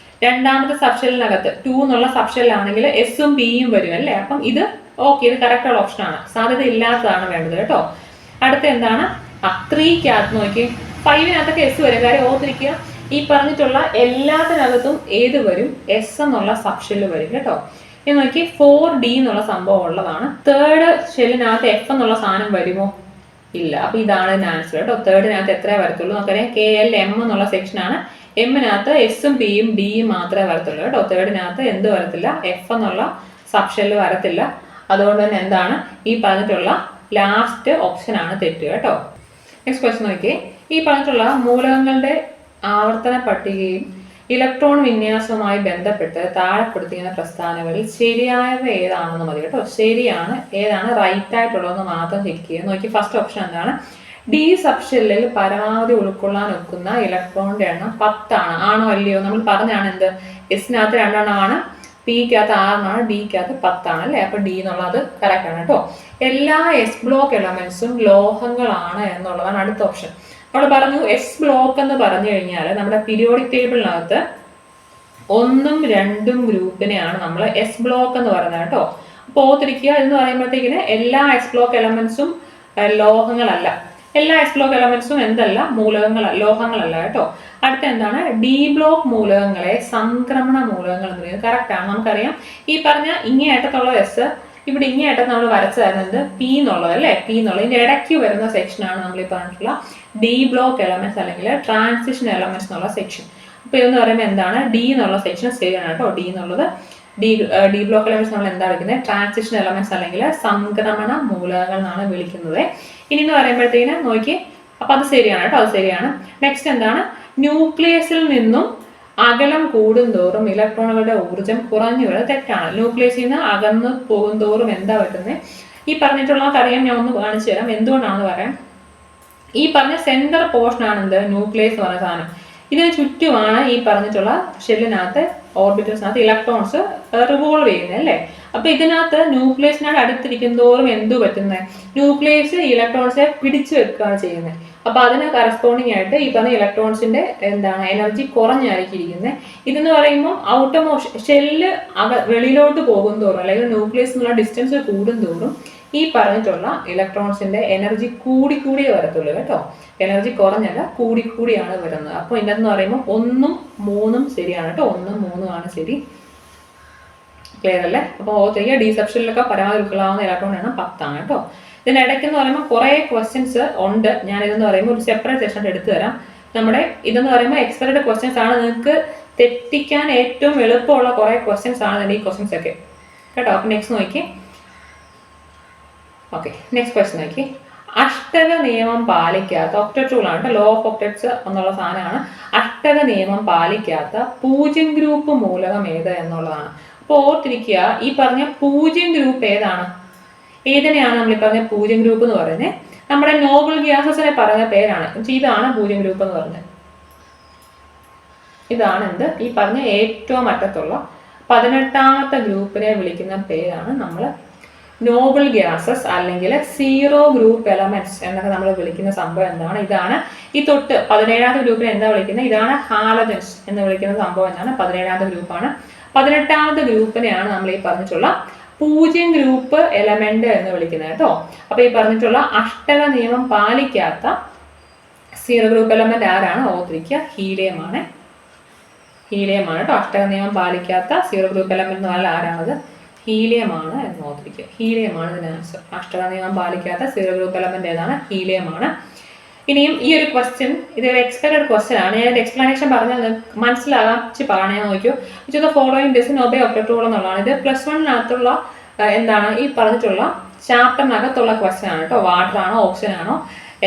രണ്ടാമത്തെ സബ്ഷെല്ലിനകത്ത് 2 എന്നുള്ള സബ്ഷെല്ലാണെങ്കിൽ എസും പിയും വരും അല്ലേ. അപ്പം ഇത് ഓക്കെ, ഇത് കറക്റ്റ് ഉള്ള ഓപ്ഷനാണ്. സാധ്യത ഇല്ലാത്തതാണ് വേണ്ടത് കേട്ടോ. അടുത്ത എന്താണ്? 3 നോക്കി 5നകത്തൊക്കെ എസ് വരും. കാര്യം ഓർത്തിരിക്കുക ഈ പറഞ്ഞിട്ടുള്ള എല്ലാത്തിനകത്തും ഏത് വരും? എസ് എന്നുള്ള സബ്ഷെല്ല് വരും കേട്ടോ. ഇത് നോക്കി 4D എന്നുള്ള സംഭവം ഉള്ളതാണ്. തേർഡ് ഷെല്ലിനകത്ത് F എന്നുള്ള സാധനം വരുമോ? ഇല്ല. അപ്പൊ ഇതാണ് ഇതിന്റെ ആൻസർ കേട്ടോ. തേർഡിനകത്ത് എത്രയേ വരത്തുള്ളൂ? നമുക്കറിയാം KLM എന്നുള്ള സെക്ഷനാണ്. എമ്മിനകത്ത് എസും പിയും ഡിയും മാത്രമേ വരത്തുള്ളൂ കേട്ടോ. തേർഡിനകത്ത് എന്ത് വരത്തില്ല? F എന്നുള്ള സബ്ഷെല്ല് വരത്തില്ല. അതുകൊണ്ട് തന്നെ എന്താണ് ഈ പറഞ്ഞിട്ടുള്ള ലാസ്റ്റ് ഓപ്ഷൻ ആണ് തെറ്റ് കേട്ടോ. നെക്സ്റ്റ് ക്വസ്റ്റ്യൻ നോക്കിയേ. ഈ പറഞ്ഞിട്ടുള്ള മൂലകങ്ങളുടെ ആവർത്തന പട്ടികയും ഇലക്ട്രോൺ വിന്യാസവുമായി ബന്ധപ്പെട്ട് താഴെ കൊടുത്തിരിക്കുന്ന പ്രസ്താവനകളിൽ ശരിയായവ ഏതാണെന്ന് മതി കേട്ടോ. ശരിയാണ് ഏതാണ് റൈറ്റ് ആയിട്ടുള്ളതെന്ന് മാത്രം ചെക്ക് ചെയ്യുക. നോക്കി ഫസ്റ്റ് ഓപ്ഷൻ എന്താണ്? ഡി സബ്ഷെല്ലിൽ പരമാവധി ഉൾക്കൊള്ളാൻ ഒക്കുന്ന ഇലക്ട്രോണിന്റെ എണ്ണം 10 ആണ്. ആണോ അല്ലയോ? നമ്മൾ പറഞ്ഞാണ് എന്ത് എസിനകത്ത് 2 എണ്ണമാണ്, പിക്കകത്ത് 6 ആണ്, ഡിക്കകത്ത് 10 ആണ് അല്ലേ. അപ്പൊ ഡി എന്നുള്ളത് കറക്റ്റ് ആണ് കേട്ടോ. എല്ലാ എസ് ബ്ലോക്ക് എലമെന്റ്സും ലോഹങ്ങളാണ് എന്നുള്ളതാണ് അടുത്ത ഓപ്ഷൻ. നമ്മൾ പറഞ്ഞു എസ് ബ്ലോക്ക് എന്ന് പറഞ്ഞു കഴിഞ്ഞാൽ നമ്മുടെ പീരിയോഡിക് ടേബിളിനകത്ത് 1ഉം 2ഉം ഗ്രൂപ്പിനെയാണ് നമ്മൾ എസ് ബ്ലോക്ക് എന്ന് പറയുന്നത് കേട്ടോ. അപ്പോൾ ഓർത്തിരിക്കുക എന്ന് പറയുമ്പോഴത്തേക്കിന് എല്ലാ എസ് ബ്ലോക്ക് എലമെന്റ്സും ലോഹങ്ങളല്ല. എല്ലാ എസ് ബ്ലോക്ക് എലമെന്റ്സും എന്തല്ല? ലോഹങ്ങളല്ല കേട്ടോ. അടുത്ത എന്താണ്? ഡി ബ്ലോക്ക് മൂലകങ്ങളെ സംക്രമണ മൂലകങ്ങൾ എന്ന് പറയുന്നത് കറക്റ്റ് ആണ്. നമുക്കറിയാം ഈ പറഞ്ഞ ഇങ്ങേയറ്റത്തുള്ള എസ് ഇവിടെ ഇങ്ങേയറ്റത്ത് നമ്മൾ വരച്ചതായിരുന്നത് പി എന്നുള്ളത് അല്ലേ. പി എന്നുള്ളത് ഇതിന്റെ ഇടയ്ക്ക് വരുന്ന സെക്ഷനാണ് നമ്മൾ ഈ പറഞ്ഞിട്ടുള്ള ഡി ബ്ലോക്ക് എലമെന്റ്സ് അല്ലെങ്കിൽ ട്രാൻസിഷൻ എലമെന്റ്സ് എന്നുള്ള സെക്ഷൻ. അപ്പൊ ഇതെന്ന് പറയുമ്പോൾ എന്താണ്? ഡി എന്നുള്ള സെക്ഷൻ ശരിയാണ് കേട്ടോ. ഡി എന്നുള്ളത് ഡി ബ്ലോക്ക് എലമെന്റ്സ് നമ്മൾ എന്താ വിളിക്കുന്നത്? ട്രാൻസിഷൻ എലമെന്റ്സ് അല്ലെങ്കിൽ സംക്രമണ മൂലകങ്ങൾ എന്നാണ് വിളിക്കുന്നത്. ഇനി എന്ന് പറയുമ്പോഴത്തേന് നോക്കി, അപ്പൊ അത് ശരിയാണ് കേട്ടോ, അത് ശരിയാണ്. നെക്സ്റ്റ് എന്താണ്? ന്യൂക്ലിയസിൽ നിന്നും അകലം കൂടുന്തോറും ഇലക്ട്രോണുകളുടെ ഊർജ്ജം കുറഞ്ഞു വരുന്നത് തെറ്റാണ്. ന്യൂക്ലിയസിൽ നിന്ന് അകന്ന് പോകുന്തോറും എന്താ പറ്റുന്നത്? ഈ പറഞ്ഞിട്ടുള്ള കാര്യം ഞാൻ ഒന്ന് കാണിച്ചു തരാം എന്തുകൊണ്ടാണെന്ന് പറയാം. ഈ പറഞ്ഞ സെന്റർ പോർഷൻ ആണ് എന്ത്? ന്യൂക്ലിയസ് എന്ന് പറയുന്ന സാധനം. ഇതിന് ചുറ്റുമാണ് ഈ പറഞ്ഞിട്ടുള്ള ഷെല്ലിനകത്ത് ഓർബിറ്റൽസിനകത്ത് ഇലക്ട്രോൺസ് റിവോൾവ് ചെയ്യുന്നത് അല്ലേ. അപ്പൊ ഇതിനകത്ത് ന്യൂക്ലിയസിനോട് അടുത്തിരിക്കും തോറും എന്തു പറ്റുന്നത്? ന്യൂക്ലിയസ് ഇലക്ട്രോൺസിനെ പിടിച്ചു വെക്കുകയാണ് ചെയ്യുന്നത്. അപ്പൊ അതിന് കറസ്പോണ്ടിങ് ആയിട്ട് ഈ പറഞ്ഞ ഇലക്ട്രോൺസിന്റെ എന്താണ് എനർജി കുറഞ്ഞായിരിക്കും ഇരിക്കുന്നത്. ഇതെന്ന് പറയുമ്പോൾ ഔട്ടമോഷൻ ഷെല്ല് വെളിയിലോട്ട് പോകും തോറും അല്ലെങ്കിൽ ന്യൂക്ലിയസ് എന്നുള്ള ഡിസ്റ്റൻസ് കൂടുന്തോറും ഈ പറഞ്ഞിട്ടുള്ള ഇലക്ട്രോൺസിന്റെ എനർജി കൂടിക്കൂടിയേ വരത്തുള്ളൂ കേട്ടോ. എനർജി കുറഞ്ഞല്ല, കൂടിക്കൂടിയാണ് വരുന്നത്. അപ്പോൾ ഇതെന്ന് പറയുമ്പോൾ 1ഉം 3ഉം ശരിയാണ് കേട്ടോ. 1ഉം 3ഉം ആണ് ശരി. ക്ലിയർ അല്ലേ? അപ്പോൾ ഓർത്തിരിക്കുക, ഡീസെപ്ഷനിലൊക്കെ പരമാവധി ഉൾക്കൊള്ളാവുന്ന ഇലക്ട്രോൺ എണ്ണം 10 ആണ് കേട്ടോ. ഇതിനിടയ്ക്ക് എന്ന് പറയുമ്പോൾ കുറേ ക്വസ്റ്റ്യൻസ് ഉണ്ട്. ഞാൻ ഇതെന്ന് പറയുമ്പോൾ ഒരു സെപ്പറേറ്റ് സെഷൻ എടുത്തു തരാം. നമ്മുടെ ഇതെന്ന് പറയുമ്പോൾ എക്സ്പെക്റ്റഡ് ക്വസ്റ്റ്യൻസ് ആണ്. നിങ്ങൾക്ക് തെറ്റിക്കാൻ ഏറ്റവും എളുപ്പമുള്ള കുറേ ക്വസ്റ്റ്യൻസ് ആണ് ഈ ക്വസ്റ്റ്യൻസ് ഒക്കെ കേട്ടോ. അപ്പം നെക്സ്റ്റ് നോക്കി. ഓക്കെ, നെക്സ്റ്റ് ക്വസ്റ്റ്യൻ നോക്കി. അഷ്ടക നിയമം പാലിക്കാത്ത ഒക്ടറ്റ് റൂൾ ആണ്, ലോ ഓഫ് ഒക്ടറ്റ്സ് എന്നുള്ള സാധനമാണ്. അഷ്ടക നിയമം പാലിക്കാത്ത 0 ഗ്രൂപ്പ് മൂലകം ഏത് എന്നുള്ളതാണ്. അപ്പോൾ ഓർത്തിരിക്കുക, ഈ പറഞ്ഞ 0 ഗ്രൂപ്പ് ഏതാണ്? ഏതിനെയാണ് നമ്മൾ ഈ പറഞ്ഞ 0 ഗ്രൂപ്പ് എന്ന് പറയുന്നത്? നമ്മുടെ നോബൽ ഗ്യാസസിനെ പറയുന്ന പേരാണ്. ഇതാണ് 0 ഗ്രൂപ്പ് എന്ന് പറയുന്നത്. ഇതാണ് എന്ത്? ഈ പറഞ്ഞ ഏറ്റവും അറ്റത്തുള്ള 18ാമത്തെ ഗ്രൂപ്പിനെ വിളിക്കുന്ന പേരാണ് നമ്മൾ നോബൽ ഗ്യാസസ് അല്ലെങ്കിൽ സീറോ ഗ്രൂപ്പ് എലമെന്റ്സ് എന്നൊക്കെ നമ്മൾ വിളിക്കുന്ന സംഭവം എന്താണ്? ഇതാണ്. ഈ തൊട്ട് 17ാമത്തെ ഗ്രൂപ്പിനെ എന്താ വിളിക്കുന്നത്? ഇതാണ് ഹാലജൻസ് എന്ന് വിളിക്കുന്ന സംഭവം എന്താണ്? 17ാമത്തെ ഗ്രൂപ്പാണ്. 18ാമത്തെ ഗ്രൂപ്പിനെയാണ് നമ്മൾ ഈ പറഞ്ഞിട്ടുള്ള 0 ഗ്രൂപ്പ് എലമെന്റ് എന്ന് വിളിക്കുന്നത് കേട്ടോ. അപ്പൊ ഈ പറഞ്ഞിട്ടുള്ള അഷ്ടക നിയമം പാലിക്കാത്ത സീറോ ഗ്രൂപ്പ് എലമെന്റ് ആരാണ്? ഓർത്തിരിക്കുക, ഹീലിയം ആണ്. ഹീലിയം ആണ് കേട്ടോ. അഷ്ടക നിയമം പാലിക്കാത്ത സീറോ ഗ്രൂപ്പ് എലമെന്റ് എന്ന് പറഞ്ഞാൽ ആരാണത്? ഹീലിയം ആണ് എന്ന് ഓർത്തിരിക്കുക. ഹീലിയം ആണ് ഇതിന് ആൻസർ. അഷ്ടക നിയമം പാലിക്കാത്ത സീറോ ഗ്രൂപ്പ് എലമെന്റ് ഏതാണ്? ഹീലിയം ആണ്. ഇനിയും ഈ ഒരു ക്വസ്റ്റ്യൻ ഇതൊരു എക്സ്പെക്റ്റഡ് ക്വസ്റ്റ്യൻ ആണ്. ഞാൻ എക്സ്പ്ലനേഷൻ പറഞ്ഞാൽ മനസ്സിലാകാം. പറയാൻ നോക്കിയോ. ഇത് following doesn't obey octet rule എന്നുള്ളതാണ്. ഇത് +1 എന്താണ് ഈ പറഞ്ഞിട്ടുള്ള ചാപ്റ്ററിനകത്തുള്ള ക്വസ്റ്റ്യൻ ആണ് കേട്ടോ. വാട്ടർ ആണോ, ഓക്സിജൻ ആണോ,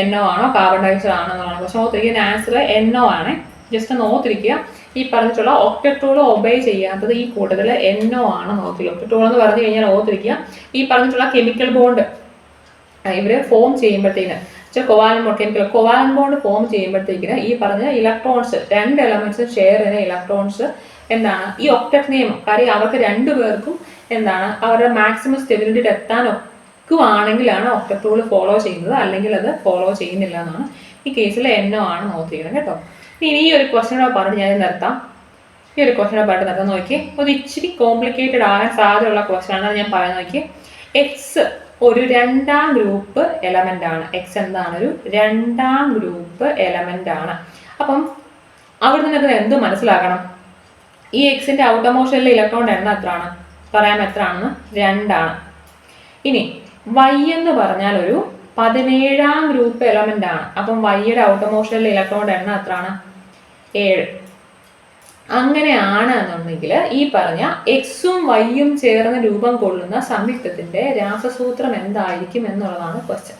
NO ആണോ, കാർബൺ ഡയോക്സൈഡ് ആണോ എന്നുള്ളതാണ് ക്വസ്റ്റ്യൻ. ഓർത്തിരിക്കുക, ആൻസർ NO ആണ്. ജസ്റ്റ് ഒന്ന് ഓർത്തിരിക്കുക. ഈ പറഞ്ഞിട്ടുള്ള ഒക്ടറ്റ് റൂൾ ഒബേ ചെയ്യാത്തത് ഈ കൂട്ടത്തിൽ NO ആണ്. നോക്കില്ല, ഒക്ടറ്റ് റൂൾ എന്ന് പറഞ്ഞു കഴിഞ്ഞാൽ ഓർത്തിരിക്കുക, ഈ പറഞ്ഞിട്ടുള്ള കെമിക്കൽ ബോണ്ട് ഇവര് ഫോം ചെയ്യുമ്പോഴത്തേന് കോവാലന്റ് ബോണ്ട് ഫോം ചെയ്യുമ്പോഴത്തേക്കിന് ഈ പറഞ്ഞ ഇലക്ട്രോൺസ് 2 എലമെന്റ്സ് ഷെയർ ചെയ്യുന്ന ഇലക്ട്രോൺസ് എന്താണ് ഈ ഒക്ടറ്റ് നിയമം, കാര്യം അവർക്ക് 2 പേർക്കും എന്താണ് അവരുടെ മാക്സിമം സ്റ്റെബിലിറ്റി എത്താൻ ഒക്കുവാണെങ്കിലാണ് ഒക്ടറ്റ് റൂൾ ഫോളോ ചെയ്യുന്നത്, അല്ലെങ്കിൽ അത് ഫോളോ ചെയ്യുന്നില്ല എന്നാണ്. ഈ കേസിൽ NO ആണ് നോക്കിയിരിക്കണം കേട്ടോ. ഇനി ഈ ഒരു ക്വസ്റ്റ്യനോട് പറഞ്ഞിട്ട് ഞാൻ നിർത്താം. ഈ ഒരു ക്വസ്റ്റ്യനോട് പറഞ്ഞിട്ട് നിർത്താൻ നോക്കി. ഒരു ഇച്ചിരി കോംപ്ലിക്കേറ്റഡ് ആകാൻ സാധ്യതയുള്ള ക്വസ്റ്റ്യൻ ആണ് ഞാൻ പറയാൻ നോക്കി. എക്സ് ഒരു 2ാം ഗ്രൂപ്പ് എലമെന്റ് ആണ്. എക്സ് എന്താണ്? ഒരു 2ാം ഗ്രൂപ്പ് എലമെന്റ് ആണ്. അപ്പം അവിടെ നിന്ന് എന്ത് മനസ്സിലാക്കണം? ഈ എക്സിന്റെ ഔട്ടമോഷനിലെ ഇലക്ട്രോണിന്റെ എണ്ണം എത്രയാണ്? പറയാൻ എത്രയാണെന്ന്? 2 ആണ്. ഇനി വൈ എന്ന് പറഞ്ഞാൽ ഒരു 17ാം ഗ്രൂപ്പ് എലമെന്റ് ആണ്. അപ്പം വൈയുടെ ഔട്ടമോഷനിലെ ഇലക്ട്രോണിന്റെ എണ്ണം എത്രയാണ്? 7. അങ്ങനെയാണ് എന്നുണ്ടെങ്കിൽ ഈ പറഞ്ഞ എക്സും വൈയും ചേർന്ന് രൂപം കൊള്ളുന്ന സംയുക്തത്തിന്റെ രാസസൂത്രം എന്തായിരിക്കും എന്നുള്ളതാണ് ക്വസ്റ്റ്യൻ.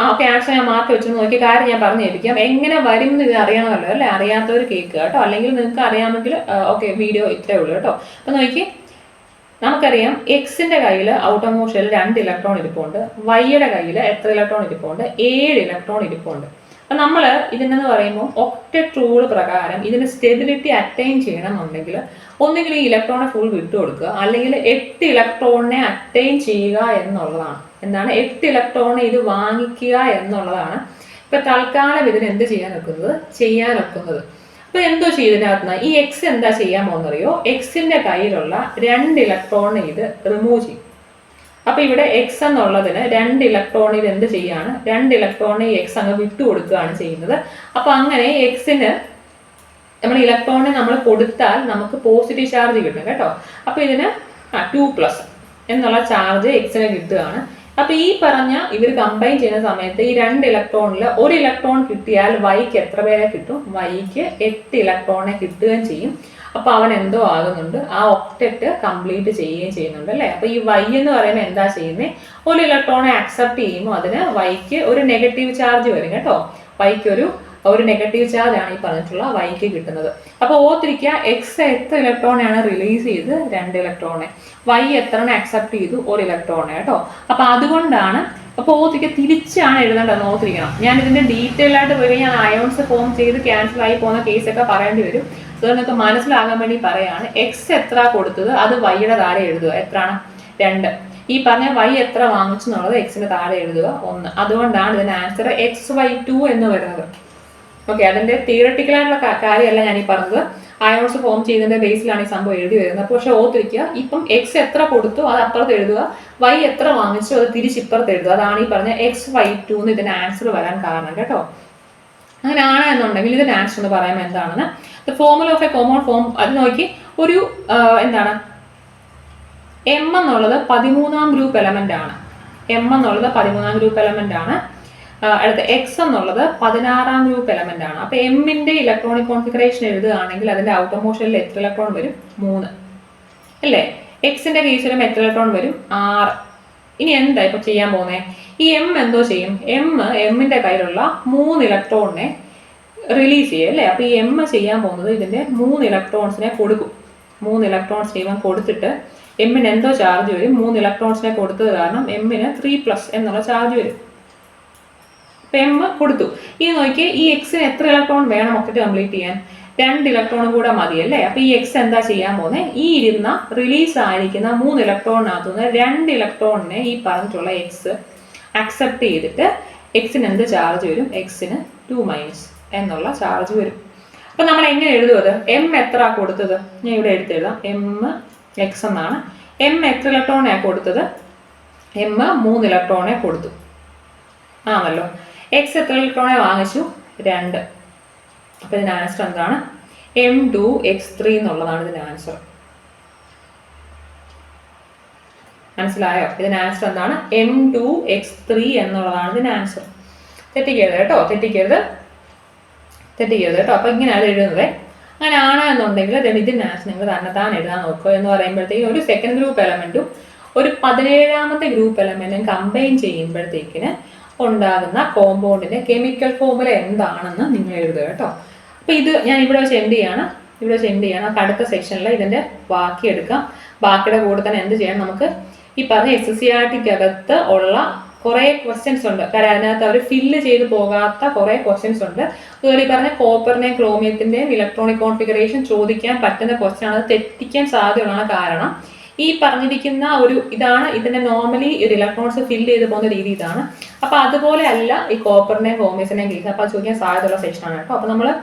ഓക്കെ, ആൻസർ ഞാൻ മാർക്ക് വെച്ച് നോക്കിയ കാര്യം ഞാൻ പറഞ്ഞു കേൾപ്പിക്കാം. എങ്ങനെ വരും എന്ന് ഇത് അറിയണമല്ലോ അല്ലെ? അറിയാത്തവർ കേൾക്കുക കേട്ടോ. അല്ലെങ്കിൽ നിങ്ങൾക്ക് അറിയാമെങ്കിൽ ഓക്കെ, വീഡിയോ ഇത്രേ ഉള്ളൂ കേട്ടോ. അപ്പൊ നോക്കി, നമുക്കറിയാം എക്സിന്റെ കയ്യിൽ ഔട്ടമോഷനിൽ 2 ഇലക്ട്രോൺ ഇരിപ്പുണ്ട്. വൈയുടെ കയ്യിൽ എത്ര ഇലക്ട്രോൺ ഇരിപ്പുണ്ട്? 7 ഇലക്ട്രോൺ ഇരിപ്പുണ്ട്. അപ്പൊ നമ്മൾ ഇതിനെന്ന് പറയുമ്പോൾ ഒക്ടറ്റ് റൂൾ പ്രകാരം ഇതിന് സ്റ്റെബിലിറ്റി അറ്റൈൻ ചെയ്യണമെന്നുണ്ടെങ്കിൽ ഒന്നുകിൽ ഈ ഇലക്ട്രോണെ ഫുൾ വിട്ടുകൊടുക്കുക, അല്ലെങ്കിൽ 8 ഇലക്ട്രോണിനെ അറ്റൈൻ ചെയ്യുക എന്നുള്ളതാണ്. എന്താണ് 8 ഇലക്ട്രോണിനെ ഇത് വാങ്ങിക്കുക എന്നുള്ളതാണ്. ഇപ്പൊ തൽക്കാലം ഇതിന് എന്ത് ചെയ്യാൻ ഒക്കുന്നത്? അപ്പൊ എന്തോ ചെയ്തതിനകത്ത് ഈ എക്സ് എന്താ ചെയ്യാൻ പോകുന്നറിയോ? എക്സിന്റെ കയ്യിലുള്ള 2 ഇലക്ട്രോണിനെ ഇത് റിമൂവ് ചെയ്യും. അപ്പൊ ഇവിടെ എക്സ് എന്നുള്ളതിന് 2 ഇലക്ട്രോൺ ഇത് എന്ത് ചെയ്യാണ്? 2 ഇലക്ട്രോണിനെ എക്സ് അങ്ങ് വിട്ടുകൊടുക്കുകയാണ് ചെയ്യുന്നത്. അപ്പൊ അങ്ങനെ എക്സിന് നമ്മൾ ഇലക്ട്രോണിനെ നമ്മൾ കൊടുത്താൽ നമുക്ക് പോസിറ്റീവ് ചാർജ് കിട്ടും കേട്ടോ. അപ്പൊ ഇതിന് 2+ എന്നുള്ള ചാർജ് എക്സിന് കിട്ടുകയാണ്. അപ്പൊ ഈ പറഞ്ഞ ഇവർ കമ്പൈൻ ചെയ്യുന്ന സമയത്ത് ഈ 2 ഇലക്ട്രോണിൽ 1 ഇലക്ട്രോൺ കിട്ടിയാൽ വൈക്ക് എത്ര പേരെ കിട്ടും? വൈക്ക് 8 ഇലക്ട്രോണിനെ കിട്ടുകയും ചെയ്യും. അപ്പോൾ അവൻ എന്തോ ആകുന്നുണ്ട്, ആ ഒക്ടറ്റ് കംപ്ലീറ്റ് ചെയ്യുകയും ചെയ്യുന്നുണ്ട് അല്ലേ. അപ്പോൾ ഈ വൈ എന്ന് പറയുമ്പോൾ എന്താ ചെയ്യുന്നത്, ഒരു ഇലക്ട്രോണെ അക്സെപ്റ്റ് ചെയ്യുമ്പോൾ അതിന് വൈക്ക് ഒരു നെഗറ്റീവ് ചാർജ് വരും കേട്ടോ. വൈക്ക് ഒരു നെഗറ്റീവ് ചാർജ് ആണ് ഈ പറഞ്ഞിട്ടുള്ള വൈക്ക് കിട്ടുന്നത്. അപ്പോൾ ഓർത്തിരിക്കുക, എക്സ് എത്ര ഇലക്ട്രോണെയാണ് റിലീസ് ചെയ്ത്, 2 ഇലക്ട്രോണെ. വൈ എത്രനെ അക്സെപ്റ്റ് ചെയ്തു, 1 ഇലക്ട്രോണെ കേട്ടോ. അപ്പോൾ അതുകൊണ്ടാണ്, അപ്പോൾ ഓർത്തിരിക്കുക, തിരിച്ചാണ് എഴുതേണ്ടത്, ഓർത്തിരിക്കണം. ഞാൻ ഇതിന്റെ ഡീറ്റെയിൽ ആയിട്ട് പോയി ഞാൻ അയോൺസ് ഫോം ചെയ്ത് ക്യാൻസൽ ആയി പോകുന്ന കേസൊക്കെ പറയേണ്ടി വരും. അത് നിങ്ങൾക്ക് മനസ്സിലാകാൻ വേണ്ടി പറയാണ്. എക്സ് എത്ര കൊടുത്തത് അത് വൈയുടെ താഴെ എഴുതുക. എത്രയാണ്, 2. ഈ പറഞ്ഞ വൈ എത്ര വാങ്ങിച്ചു എന്നുള്ളത് എക്സിന് താഴെ എഴുതുക 1. അതുകൊണ്ടാണ് ഇതിന്റെ ആൻസർ XY2 എന്ന് വരുന്നത്. ഓക്കെ, അതിന്റെ തിയറട്ടിക്കൽ ആയിട്ടുള്ള കാര്യമല്ല ഞാൻ ഈ പറഞ്ഞത്, അയോൺസ് ഫോം ചെയ്തതിന്റെ ബേസിലാണ് ഈ സംഭവം എഴുതി വരുന്നത്. പക്ഷെ ഓർത്തിരിക്കുക, ഇപ്പം എക്സ് എത്ര കൊടുത്തു അത് അപ്പുറത്ത് എഴുതുക, വൈ എത്ര വാങ്ങിച്ചു അത് തിരിച്ചിപ്പുറത്ത് എഴുതുക. അതാണ് ഈ പറഞ്ഞ XY2 എന്ന് ഇതിന്റെ ആൻസർ വരാൻ കാരണം കേട്ടോ. അങ്ങനെയാണ് എന്നുണ്ടെങ്കിൽ ഇതിന്റെ ആൻസർ എന്ന് പറയുമ്പോൾ എന്താണെന്ന്, the formula of A common form, അത് നോക്കി, ഒരു എന്താണ് എം എന്നുള്ളത് 13ാം ഗ്രൂപ്പ് എലമെന്റ് ആണ്. എം എന്നുള്ളത് 13ാം ഗ്രൂപ്പ് എലമെന്റ് ആണ്. അടുത്ത എക്സ് എന്നുള്ളത് 16ാം ഗ്രൂപ്പ് എലമെന്റ് ആണ്. അപ്പൊ എമ്മിന്റെ ഇലക്ട്രോണിക് കോൺഫിഗറേഷൻ എഴുതുകയാണെങ്കിൽ അതിന്റെ ഔട്ടർ മോഷനിൽ എത്ര ഇലക്ട്രോൺ വരും, 3 അല്ലേ. എക്സിന്റെ കേസിലും എത്ര ഇലക്ട്രോൺ വരും, 6. ഇനി എന്താ ഇപ്പൊ ചെയ്യാൻ പോകുന്നത്, ഈ എം എന്തോ ചെയ്യും, എമ്മിന്റെ കയ്യിലുള്ള 3 ഇലക്ട്രോണിനെ റിലീസ് ചെയ്യും അല്ലേ. അപ്പൊ ഈ എം ചെയ്യാൻ പോകുന്നത് ഇതിന്റെ 3 ഇലക്ട്രോൺസിനെ കൊടുക്കും. 3 ഇലക്ട്രോൺസ് ഇവൻ കൊടുത്തിട്ട് എമ്മിന് എന്തോ ചാർജ് വരും. 3 ഇലക്ട്രോൺസിനെ കൊടുത്തത് കാരണം എമ്മിന് 3+ എന്നുള്ള ചാർജ് വരും. എം കൊടുത്തു. ഈ നോക്കിയേ, ഈ എക്സിന് എത്ര ഇലക്ട്രോൺ വേണം ഒക്കറ്റ് കംപ്ലീറ്റ് ചെയ്യാൻ, 2 ഇലക്ട്രോൺ കൂടെ മതി അല്ലേ. അപ്പൊ ഈ എക്സ് എന്താ ചെയ്യാൻ പോകുന്നത്, ഈ ഇരുന്ന റിലീസ് ആയിരിക്കുന്ന 3 ഇലക്ട്രോണിനകത്തുനിന്ന് 2 ഇലക്ട്രോണിനെ ഈ പറഞ്ഞിട്ടുള്ള എക്സ് അക്സെപ്റ്റ് ചെയ്തിട്ട് എക്സിന് എന്ത് ചാർജ് വരും, എക്സിന് 2- എന്നുള്ള ചാർജ് വരും. അപ്പൊ നമ്മൾ എങ്ങനെ എഴുതും അത്, എം എത്ര കൊടുത്തത്, ഞാൻ ഇവിടെ എടുത്തെഴുതാം, എം എക്സ് എന്നാണ്. എം എത്ര ഇലക്ട്രോണെ കൊടുത്തത്, എം 3 ഇലക്ട്രോണെ കൊടുത്തു ആണല്ലോ. എക്സ് എത്ര ഇലക്ട്രോണെ വാങ്ങിച്ചു, 2. അപ്പൊ ഇതിന്റെ ആൻസർ എന്താണ്, M2x3 എന്നുള്ളതാണ് ഇതിന്റെ ആൻസർ. മനസ്സിലായോ, ഇതിന്റെ ആൻസർ എന്താണ്, M2x3 എന്നുള്ളതാണ് ഇതിന്റെ ആൻസർ. തെറ്റിക്കരുത് കേട്ടോ, തെറ്റിക്കരുത് കേട്ടോ. അപ്പൊ ഇങ്ങനെയാണ് എഴുതുന്നത്. അങ്ങനെ ആണ് എന്നുണ്ടെങ്കിൽ ഇതിന്റെ ആൻസർ നിങ്ങൾ തന്നെത്താൻ എഴുതാൻ നോക്കുക. എന്ന് പറയുമ്പോഴത്തേക്കും ഒരു സെക്കൻഡ് ഗ്രൂപ്പ് എലമെന്റും ഒരു 17ാമത്തെ ഗ്രൂപ്പ് എലമെന്റും കമ്പൈൻ ചെയ്യുമ്പോഴത്തേക്കിന് ഉണ്ടാകുന്ന കോമ്പൗണ്ടിന്റെ കെമിക്കൽ ഫോർമുല എന്താണെന്ന് നിങ്ങൾ എഴുതുക കേട്ടോ. അപ്പൊ ഇത് ഞാൻ ഇവിടെ വെച്ച് എൻഡ് ചെയ്യാണ്. അപ്പൊ അടുത്ത സെക്ഷനിൽ ഇതിന്റെ ബാക്കി എടുക്കാം. ബാക്കിയുടെ കൂടെ തന്നെ എന്ത് ചെയ്യണം, നമുക്ക് ഈ പറഞ്ഞ SCRT-ക്കകത്ത് ഉള്ള കുറെ ക്വസ്റ്റ്യൻസ് ഉണ്ട്. കാരണം അതിനകത്ത് അവർ ഫില്ല് ചെയ്ത് പോകാത്ത കുറെ ക്വസ്റ്റ്യൻസ് ഉണ്ട്. അതുപോലെ ഈ പറഞ്ഞ കോപ്പറിന്റെയും ക്രോമിയത്തിന്റെയും ഇലക്ട്രോണിക് കോൺഫിഗറേഷൻ ചോദിക്കാൻ പറ്റുന്ന ക്വസ്റ്റ്യൻ ആണ്. അത് തെറ്റിക്കാൻ സാധ്യതയുള്ളതാണ്. കാരണം ഈ പറഞ്ഞിരിക്കുന്ന ഇതാണ് ഇതിന്റെ നോർമലി ഒരു ഇലക്ട്രോൺസ് ഫില്ല് ചെയ്ത് പോകുന്ന രീതി ഇതാണ്. അപ്പൊ അതുപോലെ അല്ല ഈ കോപ്പറിന്റെയും ക്രോമിയത്തിന്റെയും കേസ്. അപ്പൊ അത് ചോദിക്കാൻ സാധ്യതയുള്ള സെക്ഷൻ ആണ് കേട്ടോ.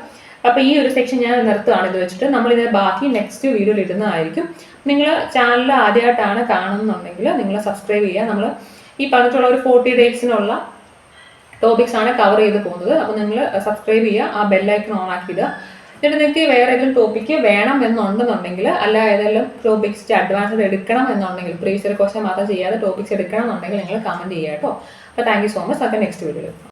അപ്പൊ ഈ ഒരു സെക്ഷൻ ഞാൻ നിർത്തുകയാണ് ഇത് വെച്ചിട്ട്. നമ്മൾ ഇതിന്റെ ബാക്കി നെക്സ്റ്റ് വീഡിയോയിൽ ഇടുന്നതായിരിക്കും. നിങ്ങൾ ചാനൽ ആദ്യമായിട്ടാണ് കാണുന്നുണ്ടെങ്കിൽ നിങ്ങൾ സബ്സ്ക്രൈബ് ചെയ്യുക. നമ്മൾ ഈ പറഞ്ഞിട്ടുള്ള ഒരു 40 ഡേയ്സിനുള്ള ടോപ്പിക്സ് ആണ് കവർ ചെയ്ത് പോകുന്നത്. അപ്പൊ നിങ്ങൾ സബ്സ്ക്രൈബ് ചെയ്യുക, ആ ബെല്ലൈക്കൺ ഓൺ ആക്കിയിടുക. എന്നിട്ട് നിങ്ങൾക്ക് വേറെ ഏതെങ്കിലും ടോപ്പിക്ക് വേണം എന്നുണ്ടെന്നുണ്ടെങ്കിൽ, അല്ല ഏതെങ്കിലും ടോപ്പിക്സ് അഡ്വാൻസ്ഡ് എടുക്കണം എന്നുണ്ടെങ്കിൽ, പ്രീവിയസ് ക്വസ്റ്റ്യൻ മാത്രം ചെയ്യാതെ ടോപ്പിക്സ് എടുക്കണം എന്നുണ്ടെങ്കിൽ നിങ്ങൾ കമന്റ് ചെയ്യുക കേട്ടോ. അപ്പോൾ താങ്ക് യു സോ മച്ച്. അപ്പോൾ നെക്സ്റ്റ് വീഡിയോയിൽ